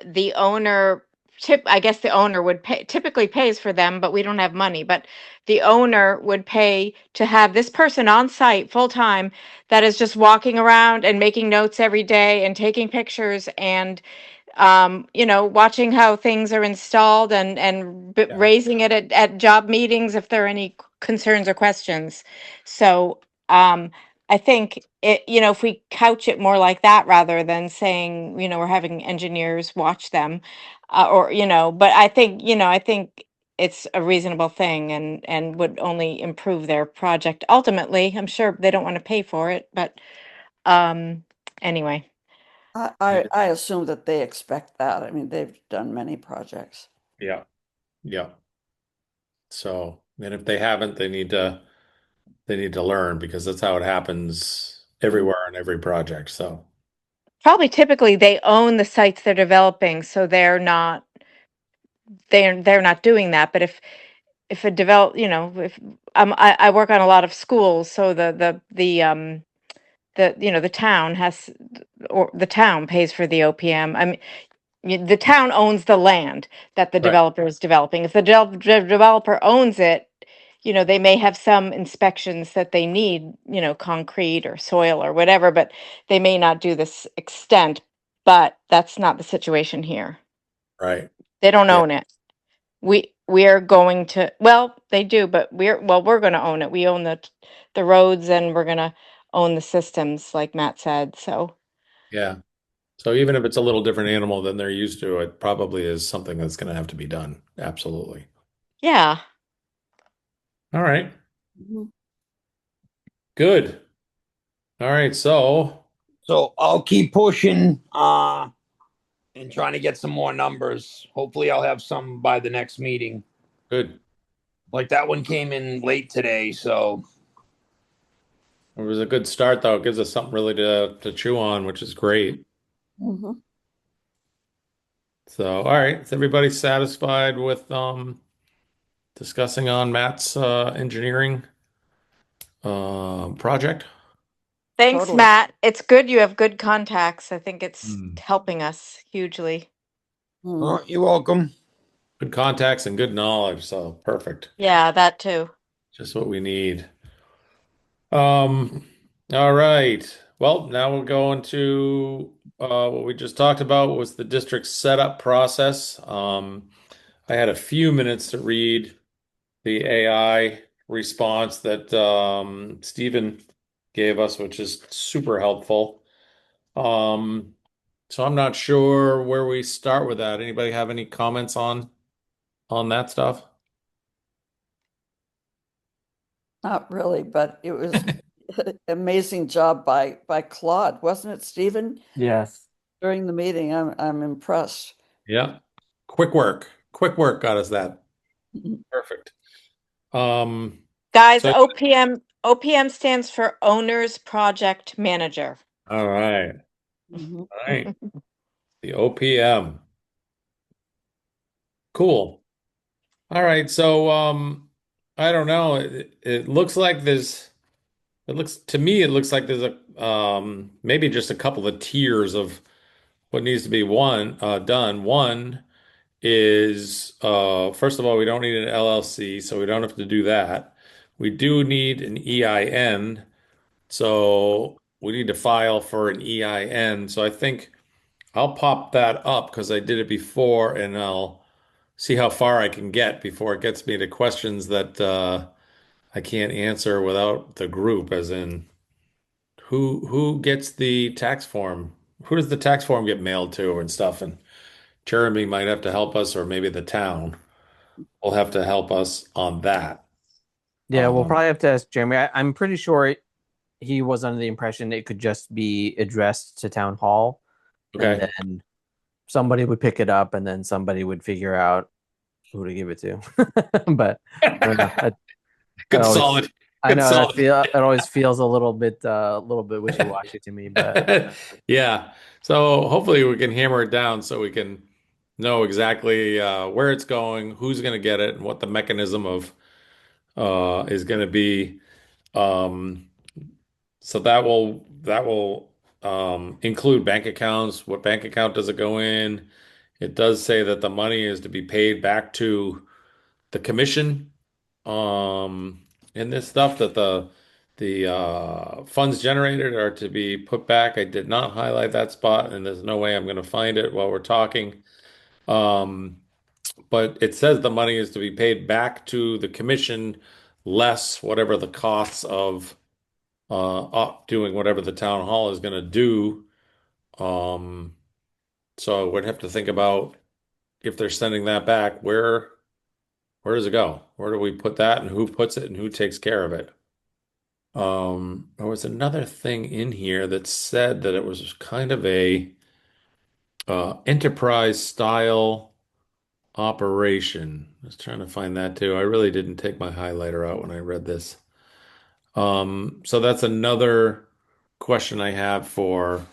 the owner I guess the owner would pay, typically pays for them, but we don't have money, but the owner would pay to have this person on site full time that is just walking around and making notes every day and taking pictures and watching how things are installed and Yeah. raising it at job meetings if there are any concerns or questions. So I think if we couch it more like that rather than saying, we're having engineers watch them, but I think it's a reasonable thing and would only improve their project. Ultimately, I'm sure they don't want to pay for it, but anyway. I assume that they expect that. I mean, they've done many projects. Yeah. Yeah. So, and if they haven't, they need to learn because that's how it happens Mhm. everywhere on every project. So, Probably typically they own the sites they're developing, so they're not doing that. But if a develop, if I work on a lot of schools, so the town has, or the town pays for the OPM. I mean, the town owns the land that the right, developer is developing. If the developer owns it, they may have some inspections that they need, concrete or soil or whatever, but they may not do this extent. But that's not the situation here. right. They don't Yeah, own it. We're going to, well, they do, but we're going to own it. We own the roads and we're going to own the systems, like Matt said. So, yeah. So even if it's a little different animal than they're used to, it probably is something that's going to have to be done. Absolutely. yeah. All right. Mhm. Good. All right. So I'll keep pushing and trying to get some more numbers. Hopefully, I'll have some by the next meeting. Good. Like that one came in late today, so It was a good start, though. It gives us something really to chew on, which is great. Mhm. So, all right. Is everybody satisfied with discussing on Matt's engineering project? Thanks, Totally. Matt. It's good you have good contacts. I think it's Hmm. helping us hugely. Mm. you're welcome. Good contacts and good knowledge. So perfect. Yeah, that too. Just what we need. Um, all right. Well, now we'll go into what we just talked about was the district setup process. I had a few minutes to read the AI response that Stephen gave us, which is super helpful. Um, so I'm not sure where we start with that. Anybody have any comments on that stuff? Not really, but it was amazing job by Claude, wasn't it, Stephen? Yes. During the meeting, I'm impressed. Yeah. Quick work. Quick work got us that. Mhm. Perfect. Um, Guys, so OPM stands for Owner's Project Manager. all right. Mhm. All right. The OPM. Cool. All right. So I don't know. It looks like it looks like there's a maybe just a couple of tiers of what needs to be done. One is first of all, we don't need an LLC, so we don't have to do that. We do need an EIN, so we need to file for an EIN. So I think I'll pop that up because I did it before, and I'll see how far I can get before it gets me to questions that I can't answer without the group, as in who gets the tax form? Who does the tax form get mailed to and stuff? And Jeremy might have to help us, or maybe the town will have to help us on that. Yeah, we'll Um, probably have to ask Jeremy. I'm pretty sure he was under the impression it could just be addressed to town hall, and okay. then somebody would pick it up, and then somebody would figure out who to give it to. But I don't know. That Good always, solid. I Good know that solid. feel it always feels a little bit wishy-washy to me. But Yeah. So hopefully we can hammer it down so we can know exactly where it's going, who's going to get it, and what the mechanism of is going to be. Um, so that will include bank accounts. What bank account does it go in? It does say that the money is to be paid back to the commission. Um, in this stuff that the funds generated are to be put back. I did not highlight that spot, and there's no way I'm going to find it while we're talking. Um, but it says the money is to be paid back to the commission, less whatever the costs of doing whatever the town hall is going to do. Um, so we'd have to think about if they're sending that back, where does it go? Where do we put that, and who puts it, and who takes care of it? There was another thing in here that said that it was kind of a enterprise style operation. I was trying to find that too. I really didn't take my highlighter out when I read this. So that's another question I have for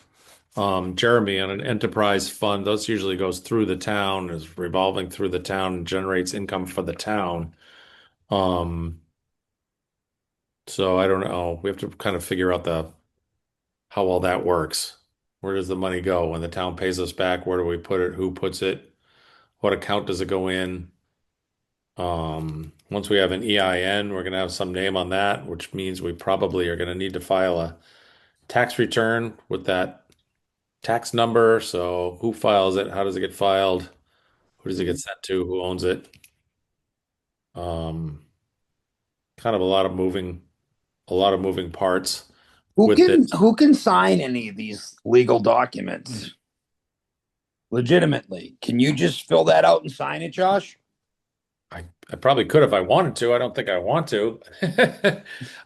Jeremy on an enterprise fund. Those usually goes through the town, is revolving through the town and generates income for the town. Um, so I don't know. We have to kind of figure out the how all that works. Where does the money go when the town pays us back? Where do we put it? Who puts it? What account does it go in? Once we have an EIN, we're going to have some name on that, which means we probably are going to need to file a tax return with that tax number. So who files it? How does it get filed? Who does it get sent to? Who owns it? Um, kind of a lot of moving parts with this. Who can sign any of these legal documents legitimately? Can you just fill that out and sign it, Josh? I probably could if I wanted to. I don't think I want to.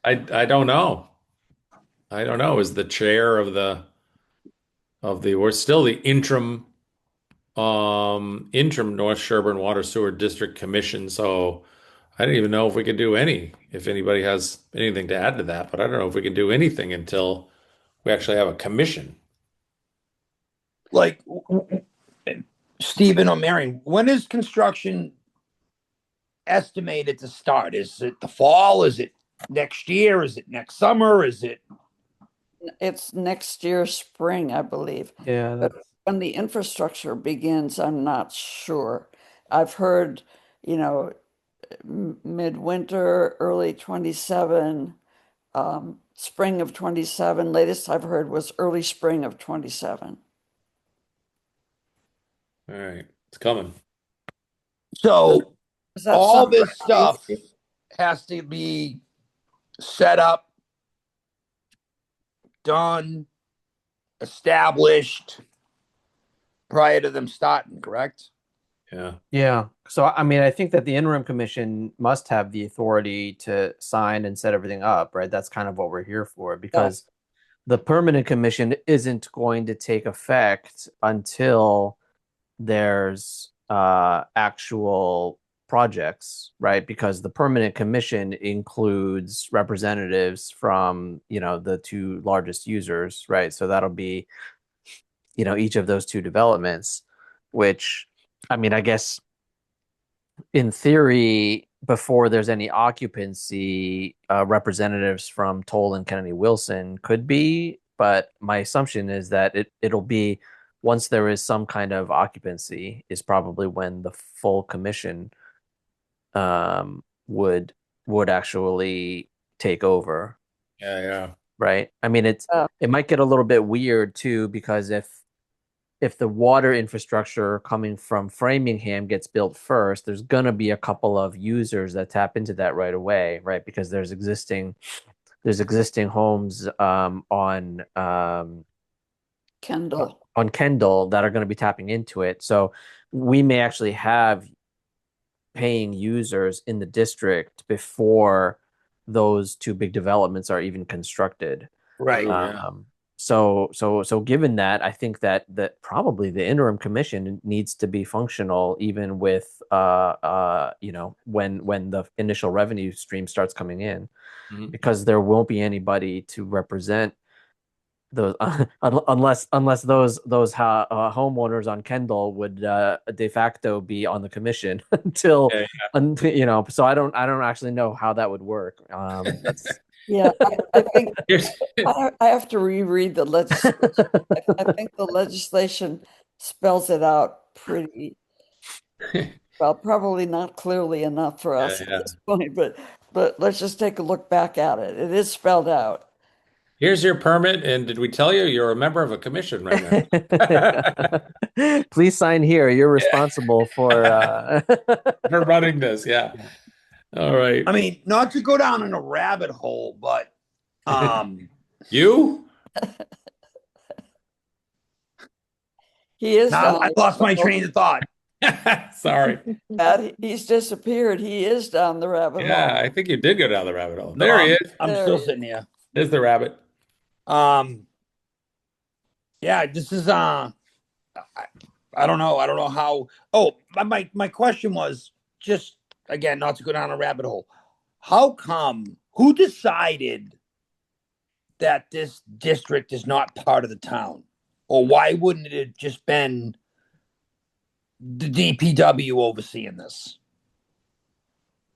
I don't know. I don't know. Is the chair of the we're still the interim North Sherborn Water Sewer District Commission. So I don't even know if we could do if anybody has anything to add to that, but I don't know if we can do anything until we actually have a commission. Like Stephen or Marion, when is construction estimated to start? Is it the fall? Is it next year? Is it next summer? Is it It's next year spring, I believe. yeah, But that's when the infrastructure begins, I'm not sure. I've heard, you know, midwinter, early 27, spring of 27. Latest I've heard was early spring of 27. All right, it's coming. Does, so? does that All sound this right to you, stuff Steve? has to be set up, done, established prior to them starting, correct? Yeah. yeah. So I mean, I think that the interim commission must have the authority to sign and set everything up, right? That's kind of what we're here for, Yeah. because the permanent commission isn't going to take effect until there's actual projects, right? Because the permanent commission includes representatives from, the two largest users, right? So that'll be, each of those two developments, which, I mean, I guess in theory, before there's any occupancy, representatives from Toll and Kennedy Wilson could be, but my assumption is that it'll be once there is some kind of occupancy is probably when the full commission would actually take over, Yeah, yeah. right? I mean, Uh, it might get a little bit weird too, because if if the water infrastructure coming from Framingham gets built first, there's gonna be a couple of users that tap into that right away, right? Because there's existing homes Kendall. on Kendall that are going to be tapping into it. So we may actually have paying users in the district before those two big developments are even constructed. Right. Oh, yeah. So given that, I think that probably the interim commission needs to be functional even with when the initial revenue stream starts coming in, Mhm. because there won't be anybody to represent those unless homeowners on Kendall would de facto be on the commission Yeah, so I don't actually know how that would work. That's Yeah, I think Here's I have to reread the legislation. I think the legislation spells it out pretty well, probably not clearly enough for yeah, us at yeah. this point, but let's just take a look back at it. It is spelled out. Here's your permit, and did we tell you you're a member of a commission right now? Please sign here. You're responsible for For running this, yeah. yeah. All right. I mean, not to go down in a rabbit hole, but You? He is now down I the lost my rabbit hole. train of thought. Sorry. Pat, he's disappeared. He is down the rabbit Yeah, hole. I think you did go down the rabbit hole. No, There he is. I'm There still he is. sitting here. There's the rabbit. Yeah, this is I don't know. I don't know how. Oh, my question was just again, not to go down a rabbit hole. How come? Who decided that this district is not part of the town, or why wouldn't it have just been the DPW overseeing this?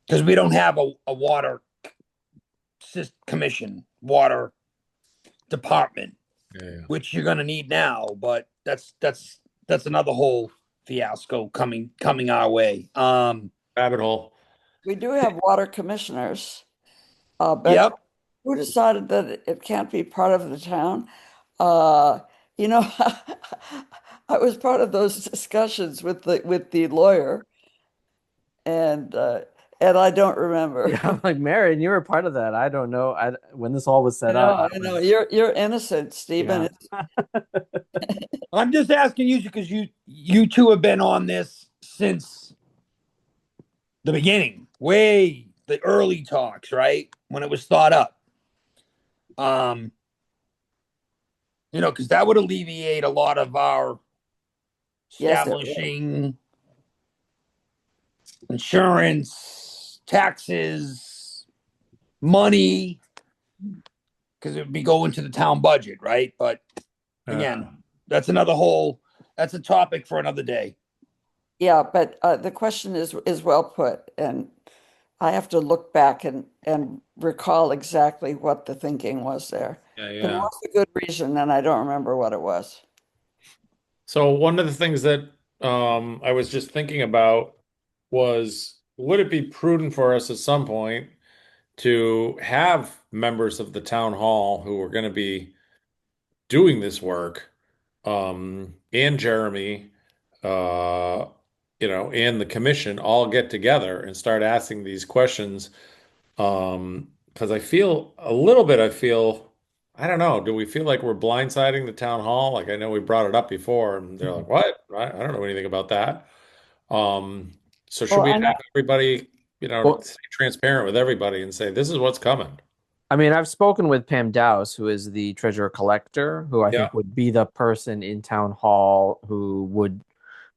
Because we don't have a water commission, water department, Yeah. which you're going to need now. But that's another whole fiasco coming our way. Rabbit hole. We do have water commissioners, but Yep. who decided that it can't be part of the town? Uh, you know, I was part of those discussions with the lawyer, and I don't remember. Yeah, I'm like, Marion, you were part of that. I don't know. When this all was set up, I know. You're innocent, Stephen. yeah. I'm just asking you because you two have been on this since the beginning, way the early talks, right? When it was thought up. Because that would alleviate a lot of our Yes, it would. establishing insurance, taxes, money, because it would be going to the town budget, right? But again, that's a topic for another day. Yeah, but the question is well put, and I have to look back and recall exactly what the thinking was there. Yeah, There yeah. was a good reason, and I don't remember what it was. So one of the things that I was just thinking about was, would it be prudent for us at some point to have members of the town hall who are going to be doing this work, and Jeremy, uh, and the commission all get together and start asking these questions? Because I feel, I don't know, do we feel like we're blindsiding the town hall? Like, I know we brought it up before and they're like, what? I don't know anything about that. Um, so should Well, we I know. have everybody, Well, stay transparent with everybody and say, this is what's coming? I mean, I've spoken with Pam Dowse, who is the treasurer collector, who I Yeah. think would be the person in town hall who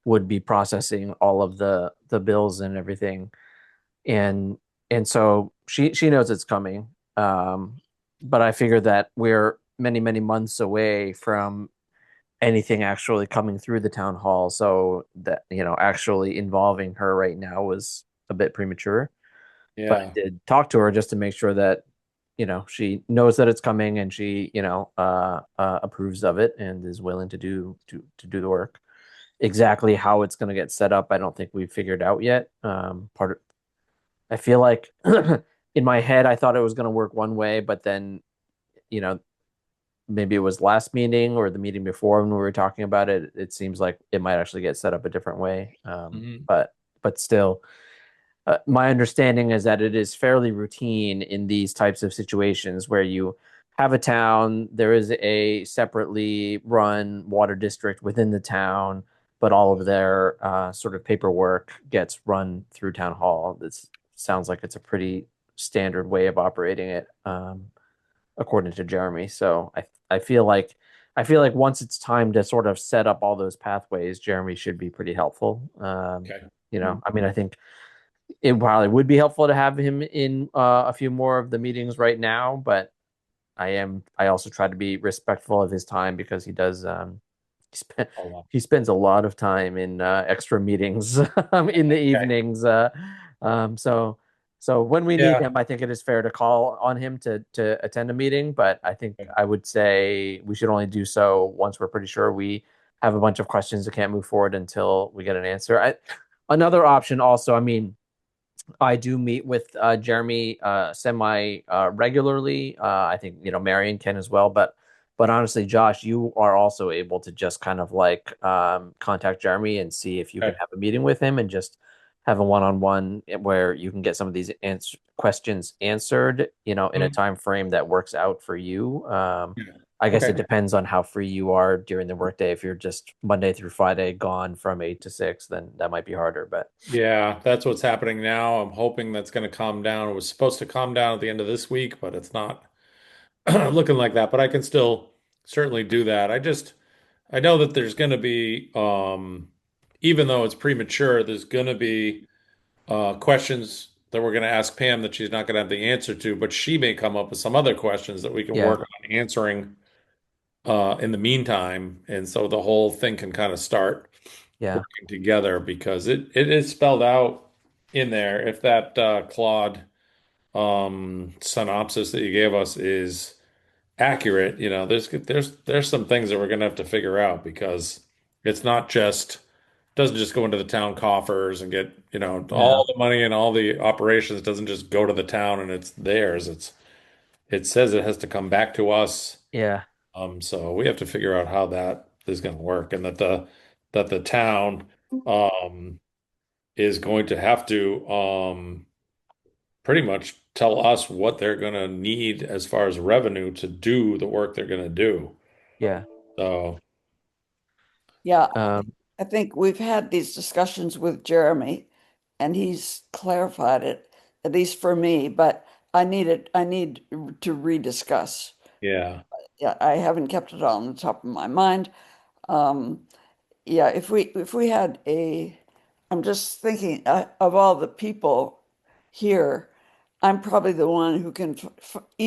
would be processing all of the bills and everything. And so she knows it's coming. But I figure that we're many, many months away from anything actually coming through the town hall. So that, actually involving her right now was a bit premature. But I Yeah. did talk to her just to make sure that, she knows that it's coming and she, approves of it and is willing to do the work. Exactly how it's going to get set up, I don't think we've figured out yet. I feel like in my head, I thought it was going to work one way, but then, you know, maybe it was last meeting or the meeting before when we were talking about it. It seems like it might actually get set up a different way. Mhm. But still, my understanding is that it is fairly routine in these types of situations where you have a town, there is a separately run water district within the town, but all of their sort of paperwork gets run through town hall. This sounds like it's a pretty standard way of operating it, according to Jeremy. So I feel like once it's time to sort of set up all those pathways, Jeremy should be pretty helpful. Okay. I mean, I think it probably would be helpful to have him in a few more of the meetings right now, but I also try to be respectful of his time because he does he, spend, Oh, well. he spends a lot of time in extra meetings in the Okay. evenings. Um, so so when we need Yeah. him, I think it is fair to call on him to attend a meeting, but I think I would say we should only do so once we're pretty sure we have a bunch of questions that can't move forward until we get an answer. Another option also, I mean, I do meet with Jeremy semi regularly. I think Marion can as well, but honestly, Josh, you are also able to just kind of like contact Jeremy and see if you can Okay. have a meeting with him and just have a one-on-one where you can get some of these questions answered, in a Mhm. time frame that works out for you. Yeah. I guess it Okay. depends on how free you are during the workday. If you're just Monday through Friday gone from 8 to 6, then that might be harder. But Yeah, that's what's happening now. I'm hoping that's going to calm down. It was supposed to calm down at the end of this week, but it's not looking like that. But I can still certainly do that. I know that there's going to be, even though it's premature, there's going to be questions that we're going to ask Pam that she's not going to have the answer to, but she may come up with some other questions that we can yeah, work on answering in the meantime, and so the whole thing can kind of start yeah, working together because it is spelled out in there. If that Claude synopsis that you gave us is accurate, there's some things that we're gonna have to figure out because it's not just doesn't just go into the town coffers and get, no, all the money and all the operations doesn't just go to the town and it's theirs. It says it has to come back to us. yeah, So we have to figure out how that is going to work, and that the town um, is going to have to pretty much tell us what they're going to need as far as revenue to do the work they're going to do. yeah. So Yeah, Um, I think we've had these discussions with Jeremy, and he's clarified it, at least for me, but I need to rediscuss. yeah, Yeah, I haven't kept it on the top of my mind. Um, yeah, if we had I'm just thinking of all the people here, I'm probably the one who can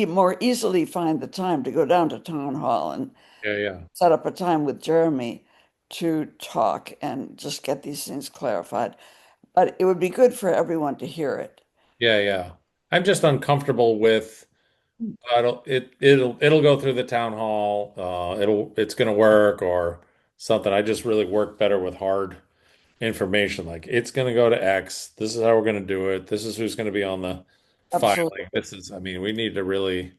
more easily find the time to go down to town hall and yeah, yeah, set up a time with Jeremy to talk and just get these things clarified. But it would be good for everyone to hear it. yeah, yeah. I'm just uncomfortable with it'll go through the town hall. It's going to work or something. I just really work better with hard information like it's going to go to X. This is how we're going to do it. This is who's going to be on the filing. Absolutely. I mean, we need to really,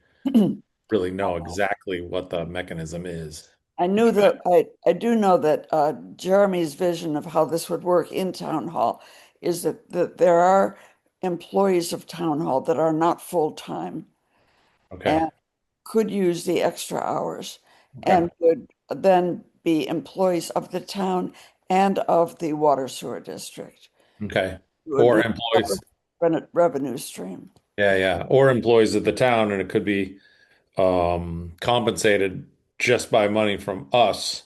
really know exactly what the mechanism is. I do know that Jeremy's vision of how this would work in town hall is that there are employees of town hall that are not full-time Okay. and could use the extra hours Okay. and would then be employees of the town and of the water sewer district. Okay. It would Or be a employees. separate revenue stream. Yeah, yeah. Or employees of the town, and it could be compensated just by money from us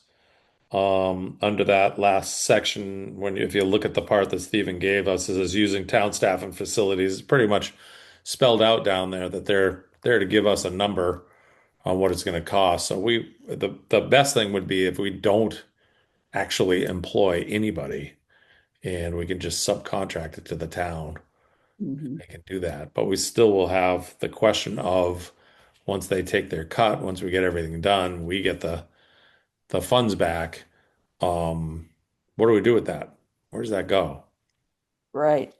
under that last section. If you look at the part that Stephen gave us, it says using town staff and facilities. It's pretty much spelled out down there that they're there to give us a number on what it's going to cost. So the best thing would be if we don't actually employ anybody and we can just subcontract it to the town. Mhm. They can do that, but we still will have the question of once they take their cut, once we get everything done, we get the funds back. Um, what do we do with that? Where does that go? Right.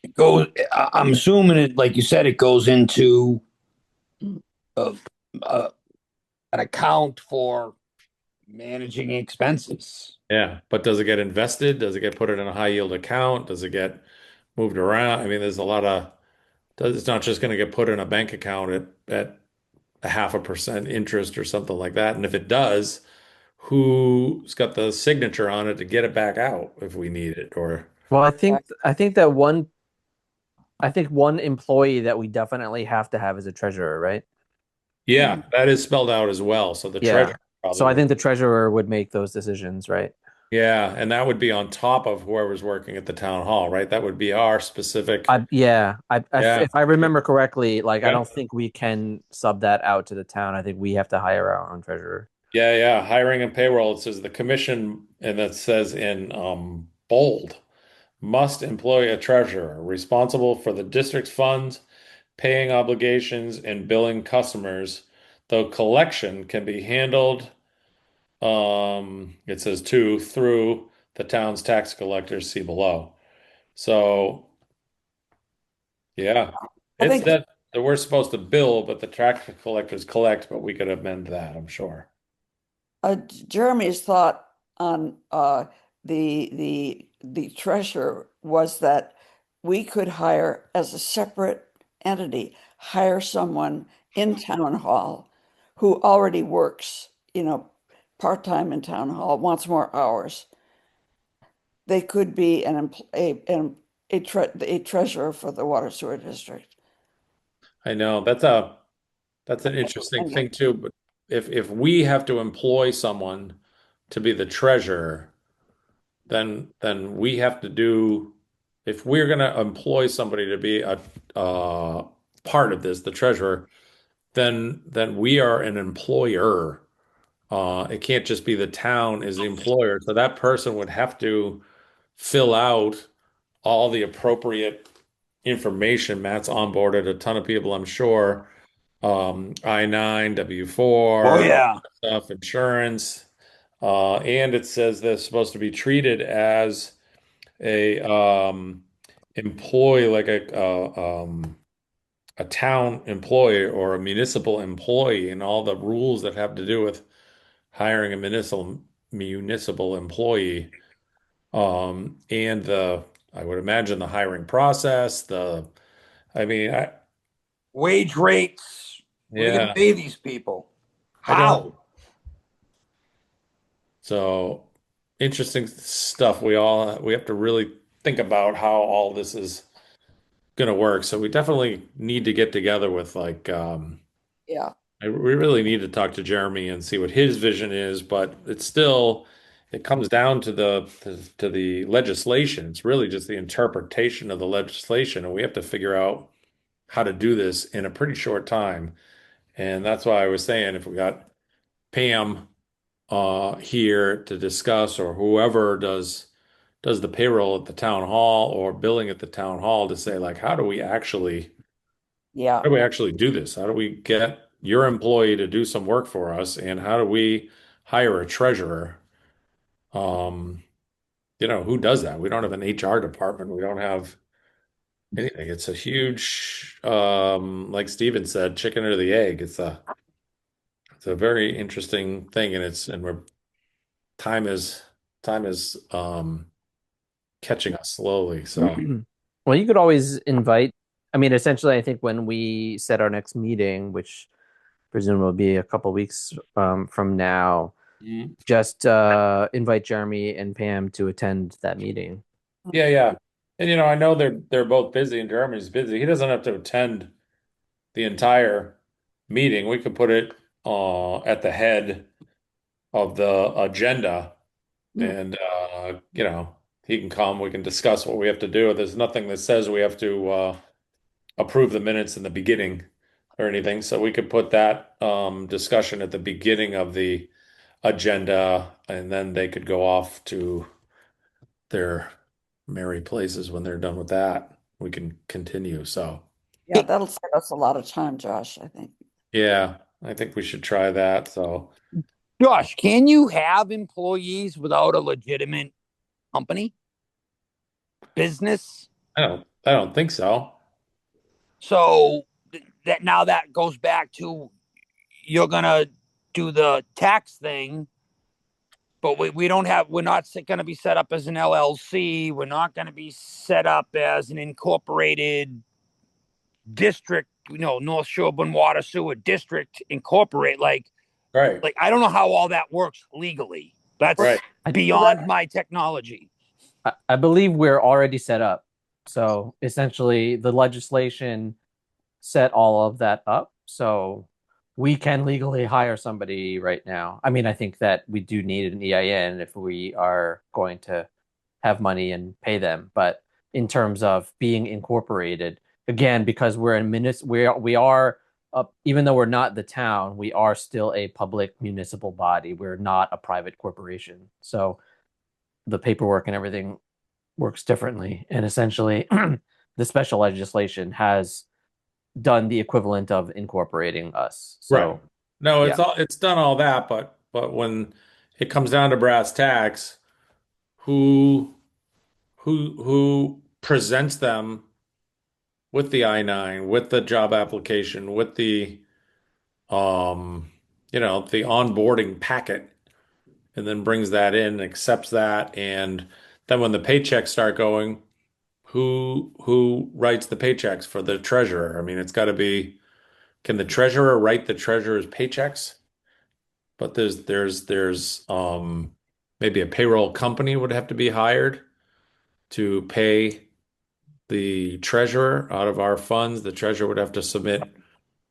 It goes. I'm assuming it, like you said, it goes into uh, uh, an account for managing expenses. Yeah, but does it get invested? Does it get put in a high yield account? Does it get moved around? I mean, there's a lot of, it's not just going to get put in a bank account at a 0.5% interest or something like that. And if it does, who's got the signature on it to get it back out if we need it? Or Well, I think one employee that we definitely have to have is a treasurer, right? yeah, that is spelled out as well. So the Yeah. treasurer probably So I would. think the treasurer would make those decisions, right? Yeah, and that would be on top of whoever's working at the town hall, right? That would be our specific. Yeah, Yeah. if I remember correctly, like I Yeah. don't think we can sub that out to the town. I think we have to hire our own treasurer. Yeah, yeah. Hiring and payroll. It says the commission, and that says in bold, must employ a treasurer responsible for the district's funds, paying obligations, and billing customers, though collection can be handled, it says too, through the town's tax collectors, see below. So, yeah, I it's think that we're supposed to bill, but the tax collectors collect, but we could amend that, I'm sure. Jeremy's thought on the treasurer was that we could hire as a separate entity, hire someone in town hall who already works, part-time in town hall, wants more hours. They could be a treasurer for the water sewer district. I know that's an interesting And thing too, but if we have to employ someone to be the treasurer, then we have to do if we're going to employ somebody to be a part of this, the treasurer, then we are an employer. It can't just be the town is the employer. So that person would have to fill out all the appropriate information. Matt's onboarded a ton of people, I'm sure. I-9, Oh W-4, all yeah. that stuff, insurance. And it says they're supposed to be treated as a employee, like a town employee or a municipal employee, and all the rules that have to do with hiring a municipal employee. And I would imagine the hiring process, I mean, Wage rates. What are you going to yeah, pay these people? I don't. How? So interesting stuff. We have to really think about how all this is going to work. So we definitely need to get together with like yeah, we really need to talk to Jeremy and see what his vision is, but it comes down to the legislation. It's really just the interpretation of the legislation, and we have to figure out how to do this in a pretty short time. And that's why I was saying if we got Pam here to discuss, or whoever does the payroll at the town hall or billing at the town hall, to say like yeah. how do we actually do this? How do we get your employee to do some work for us? And how do we hire a treasurer? Um, who does that? We don't have an HR department. We don't have anything. It's a huge, like Steven said, chicken or the egg. It's a very interesting thing, and time is time is catching us slowly. So Well, you could always invite, I mean, essentially, I think when we set our next meeting, which presumably will be a couple weeks from now, Mhm. just invite Jeremy and Pam to attend that meeting. Yeah, yeah. And I know they're both busy and Jeremy's busy. He doesn't have to attend the entire meeting. We could put it at the head of the agenda, Mm. and he can come. We can discuss what we have to do. There's nothing that says we have to approve the minutes in the beginning or anything. So we could put that discussion at the beginning of the agenda, and then they could go off to their merry places when they're done with that. We can continue. So, Yeah, that'll save us a lot of time, Josh, I think. yeah, I think we should try that. So, Josh, can you have employees without a legitimate company? Business? I don't think so. So that now that goes back to you're gonna do the tax thing, but we're not going to be set up as an LLC. We're not going to be set up as an incorporated district, North Sherborn Water Sewer District Incorporate. Right. Like I don't know how all that works legally. That's Right. Well, beyond my technology. I believe we're already set up. So essentially, the legislation set all of that up. So we can legally hire somebody right now. I mean, I think that we do need an EIN if we are going to have money and pay them. But in terms of being incorporated, again, because we're in we are even though we're not the town, we are still a public municipal body. We're not a private corporation. So the paperwork and everything works differently. And essentially, the special legislation has done the equivalent of incorporating us. Right. So, No, yeah. it's done all that, but when it comes down to brass tacks, who who presents them with the I-9, with the job application, with the um, the onboarding packet, and then brings that in, accepts that, and then when the paychecks start going, who writes the paychecks for the treasurer? I mean, it's got to be, can the treasurer write the treasurer's paychecks? But there's maybe a payroll company would have to be hired to pay the treasurer out of our funds. The treasurer would have to submit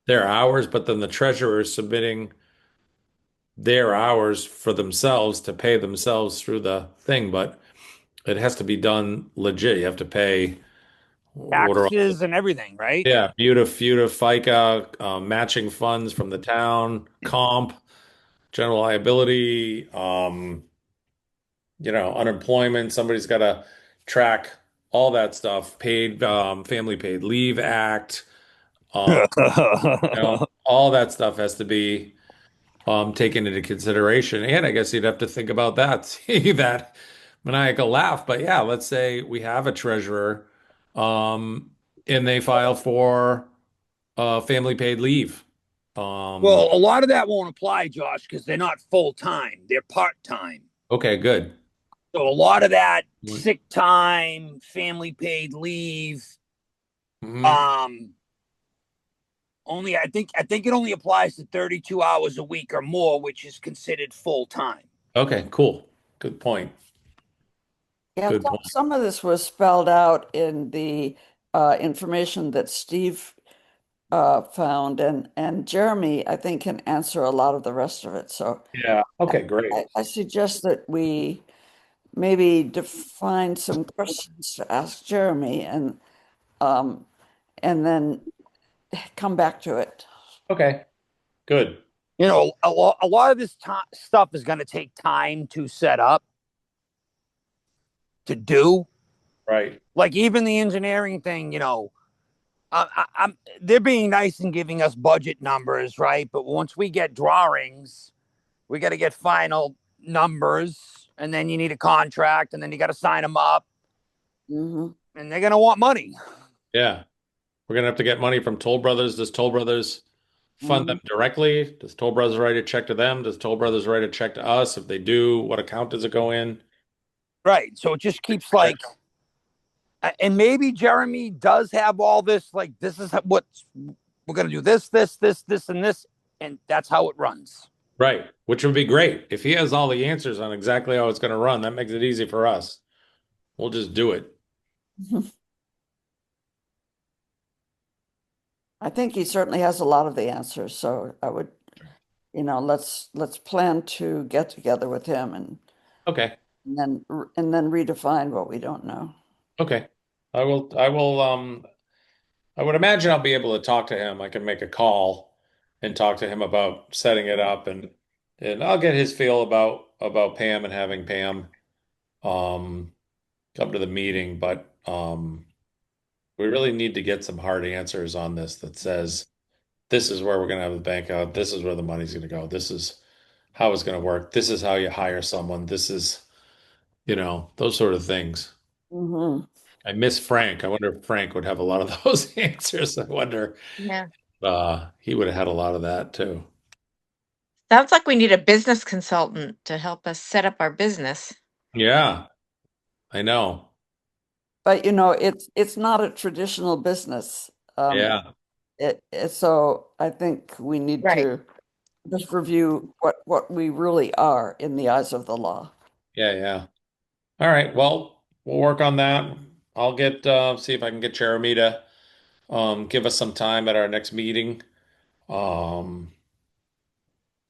their hours, but then the treasurer is submitting their hours for themselves to pay themselves through the thing. But it has to be done legit. You have to pay what are all the, Taxes and everything, right? yeah, FUTA, FICA, matching funds from the town, comp, general liability, unemployment. Somebody's got to track all that stuff. Paid, family paid leave act, um, all that stuff has to be taken into consideration. And I guess you'd have to think about that, see that maniacal laugh. But yeah, let's say we have a treasurer, um, and they file for family paid leave. Um, Well, a lot of that won't apply, Josh, because they're not full time; they're part time. okay, good. So a lot of that sick time, family paid leave, Mhm. um, only I think it only applies to 32 hours a week or more, which is considered full time. Okay, cool. Good point. yeah, Good point. some of this was spelled out in the information that Steve found, and Jeremy, I think, can answer a lot of the rest of it. So Yeah. Okay, great. I suggest that we maybe define some questions to ask Jeremy um, and then come back to it. Okay, good. A lot of this stuff is going to take time to set up, to do. Right. Like even the engineering thing, they're being nice and giving us budget numbers, right? But once we get drawings, we got to get final numbers, and then you need a contract, and then you got to sign them up, Hmm. and they're going to want money. Yeah. We're gonna have to get money from Toll Brothers. Does Toll Brothers fund Hmm. them directly? Does Toll Brothers write a check to them? Does Toll Brothers write a check to us? If they do, what account does it go in? Right. So it just keeps like, and maybe Jeremy does have all this, like, this is what we're going to do, this, and this. And that's how it runs. Right. Which would be great. If he has all the answers on exactly how it's gonna run, that makes it easy for us. We'll just do it. I think he certainly has a lot of the answers. So I would, let's plan to get together with him Okay. and then redefine what we don't know. Okay. I would imagine I'll be able to talk to him. I can make a call and talk to him about setting it up, and I'll get his feel about Pam and having Pam um come to the meeting, but we really need to get some hard answers on this that says this is where we're going to have the bank out, this is where the money's going to go, this is how it's going to work, this is how you hire someone, this is, those sort of things. Hmm. I miss Frank. I wonder if Frank would have a lot of those answers. I wonder Yeah. he would have had a lot of that too. Sounds like we need a business consultant to help us set up our business. Yeah, I know. But you know, it's not a traditional business. Yeah, So I think we need Right. to just review what we really are in the eyes of the law. yeah, yeah. All right. Well, we'll work on that. I'll get see if I can get Jeremy to give us some time at our next meeting. Um,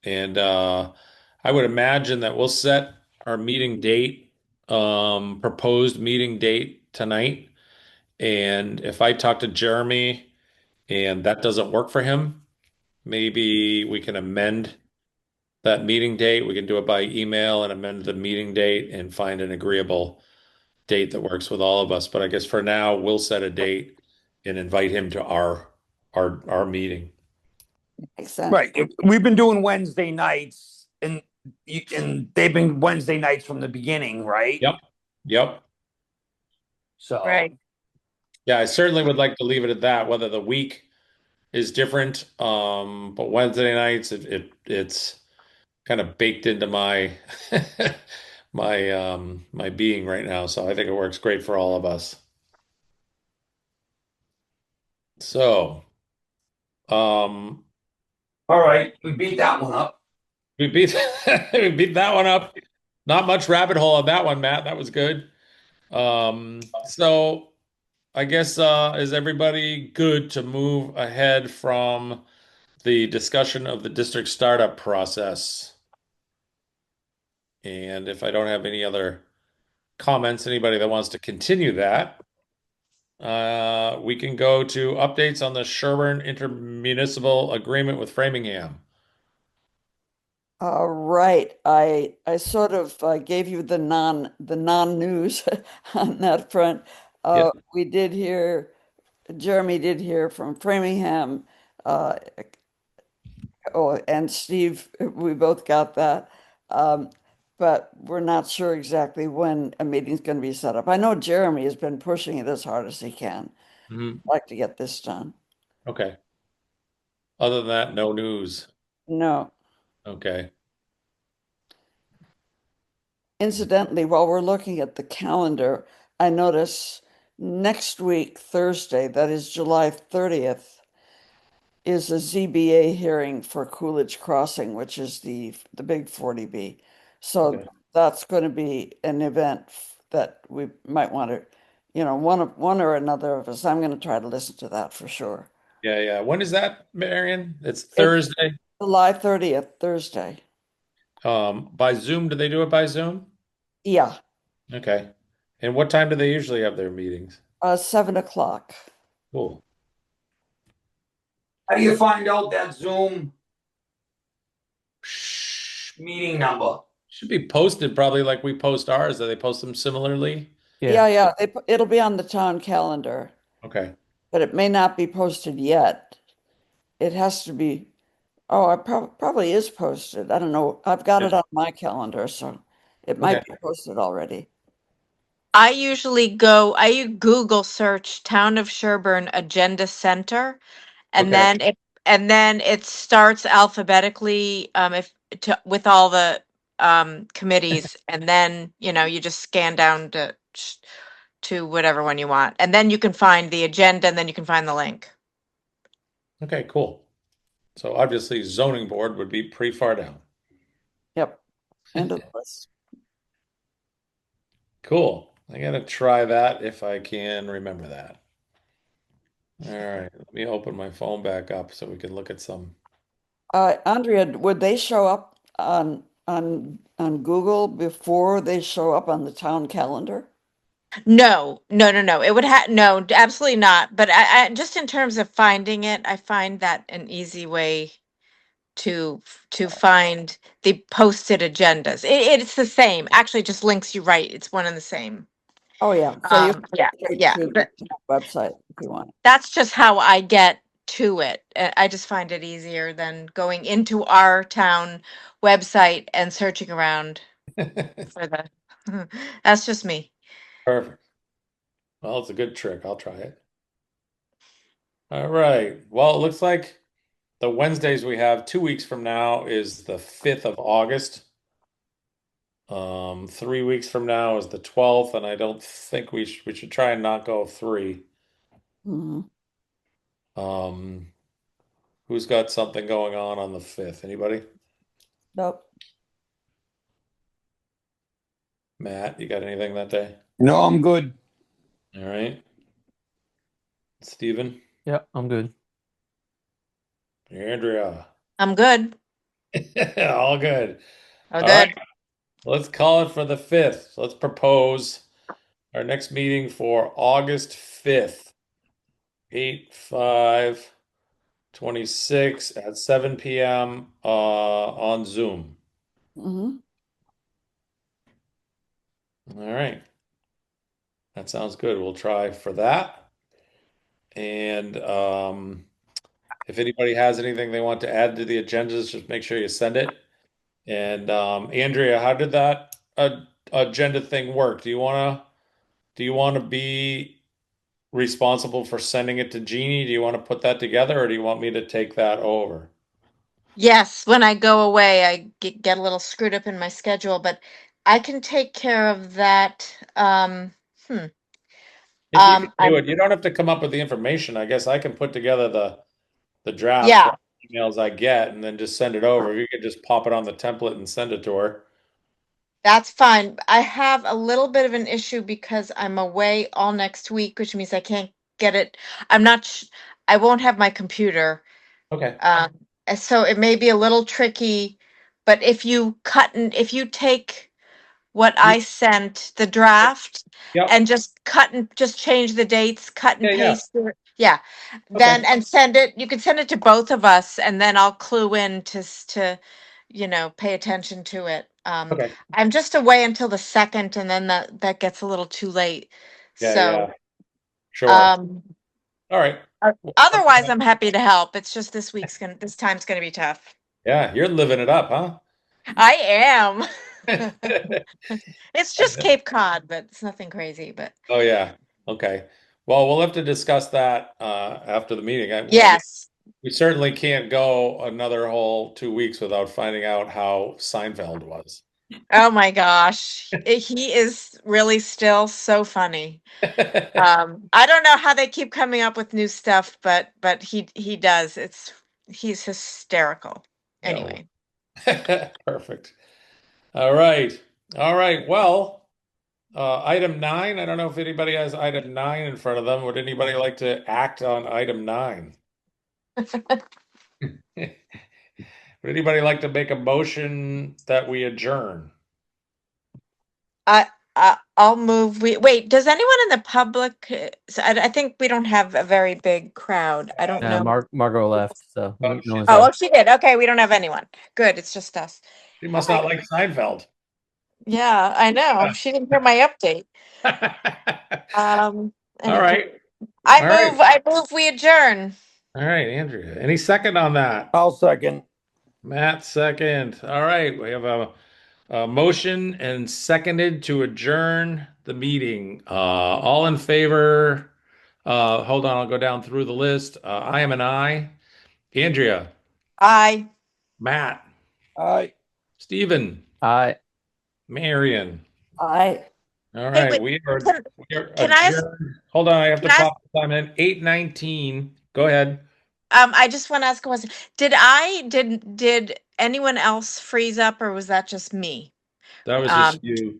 and I would imagine that we'll set our meeting date, proposed meeting date tonight. And if I talk to Jeremy and that doesn't work for him, maybe we can amend that meeting date. We can do it by email and amend the meeting date and find an agreeable date that works with all of us. But I guess for now, we'll set a date and invite him to our meeting. Makes sense. Right. We've been doing Wednesday nights, and they've been Wednesday nights from the beginning, right? Yep. Yep. So Right. Yeah, I certainly would like to leave it at that, whether the week is different. But Wednesday nights, it's kind of baked into my my being right now. So I think it works great for all of us. So um all right, we beat that one up. we beat we beat that one up. Not much rabbit hole on that one, Matt. That was good. So I guess is everybody good to move ahead from the discussion of the district startup process? And if I don't have any other comments, anybody that wants to continue that, we can go to updates on the Sherborn intermunicipal agreement with Framingham. Right. I sort of gave you the non-news on that front. Yep. We did hear Jeremy did hear from Framingham. Uh, oh, and Steve, we both got that. Um, but we're not sure exactly when a meeting's going to be set up. I know Jeremy has been pushing it as hard as he can. Mhm. Like to get this done. Okay. Other than that, no news. No. Okay. Incidentally, while we're looking at the calendar, I notice next week, Thursday, that is July 30th, is a ZBA hearing for Coolidge Crossing, which is the big 40B. So Okay. that's going to be an event that we might want to, one or another of us. I'm going to try to listen to that for sure. Yeah, yeah. When is that, Marion? It's It's Thursday. July 30th, Thursday. By Zoom, do they do it by Zoom? Yeah, Okay. And what time do they usually have their meetings? 7 o'clock. Cool. How do you find out that Zoom meeting number? Should be posted probably like we post ours. Do they post them similarly? Yeah, yeah. It'll be on the town calendar, Okay. but it may not be posted yet. It has to be. Oh, it probably is posted. I don't know. I've got Yeah. it on my calendar, so it Okay. might be posted already. I Google search Town of Sherburne Agenda Center, and Okay. then it starts alphabetically, if with all the committees, and then you just scan down to whatever one you want, and then you can find the agenda, and then you can find the link. Okay, cool. So obviously zoning board would be pretty far down. Yep. End of the list. Cool. I gotta try that if I can remember that. All right, let me open my phone back up so we can look at some. Andrea, would they show up on Google before they show up on the town calendar? No, no, no, no. It would have no, absolutely not. But I just in terms of finding it, I find that an easy way to find the posted agendas. It's the same. Actually, it just links you right. It's one and the same. Oh yeah. So you can Yeah, go straight yeah. to the website if you want. That's just how I get to it. I just find it easier than going into our town website and searching around for the. That's just me. Perfect. Well, it's a good trick. I'll try it. All right. Well, it looks like the Wednesdays we have 2 weeks from now is the 5th of August. 3 weeks from now is the 12th, and I don't think we should try and not go 3. Mhm. Um, who's got something going on the 5th? Anybody? Nope. Matt, you got anything that day? No, I'm good. All right. Stephen? Yeah, I'm good. Andrea? I'm good. All good. Oh, All right. good. Let's call it for the 5th. Let's propose our next meeting for August 5th, 8/5/26 at 7 p.m. On Zoom. Mhm. All right. That sounds good. We'll try for that. And if anybody has anything they want to add to the agendas, just make sure you send it. And Andrea, how did that agenda thing work? Do you want to be responsible for sending it to Jeannie? Do you want to put that together, or do you want me to take that over? Yes, when I go away, I get a little screwed up in my schedule, but I can take care of that. Hmm. If you can do I'm it, you don't have to come up with the information. I guess I can put together the drafts from Yeah, emails I get and then just send it over. You could just pop it on the template and send it to her. that's fine. I have a little bit of an issue because I'm away all next week, which means I can't get it. I'm not. I won't have my computer. Okay. And so it may be a little tricky, but if you take what Yeah. I sent, the draft, Yep. and just change the dates, cut and Yeah, yeah. paste it. Yeah. Okay. Then, and send it, you can send it to both of us and then I'll clue in pay attention to it. Okay. I'm just away until the second and then that gets a little too late. Yeah, So, yeah. Sure. um, All right. Well, otherwise I'm happy to help. It's just this time's gonna be tough. yeah, you're living it up, huh? I am. It's just And- Cape Cod, but it's nothing crazy. But Oh yeah. Okay. Well, we'll have to discuss that after the meeting. I mean, yes. we certainly can't go another whole 2 weeks without finding out how Seinfeld was. Oh my gosh. He is really still so funny. I don't know how they keep coming up with new stuff, but he does. He's hysterical. Yeah. Anyway. Perfect. All right. All right. Well, item 9. I don't know if anybody has item 9 in front of them. Would anybody like to act on item 9? Would anybody like to make a motion that we adjourn? I, I'll move. Wait, does anyone in the public? I think we don't have a very big crowd. I don't know. Margot left, so Oh, no one's Oh, there. oh, she did. Okay, we don't have anyone. Good. It's just us. she All must not right. like Seinfeld. Yeah, I know. She didn't hear my update. All Anyway, right. All right. I move we adjourn. All right, Andrea. Any second on that? I'll second. Matt, second. All right. We have a motion and seconded to adjourn the meeting. All in favor? Hold on, I'll go down through the list. I am an I. Andrea, Aye. Matt, Aye. Stephen, I Marion. I All Hey, right, wait. we are Can I ask? adjourned. Hold on, I have to Can I ask? pop the time in. 8:19. Go ahead. I just want to ask a question. Did anyone else freeze up, or was that just me? That was just Um. you.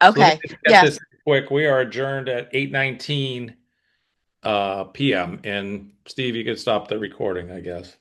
So let me Okay. just get Yes. this quick. We are adjourned at 8:19 p.m. And Steve, you can stop the recording, I guess.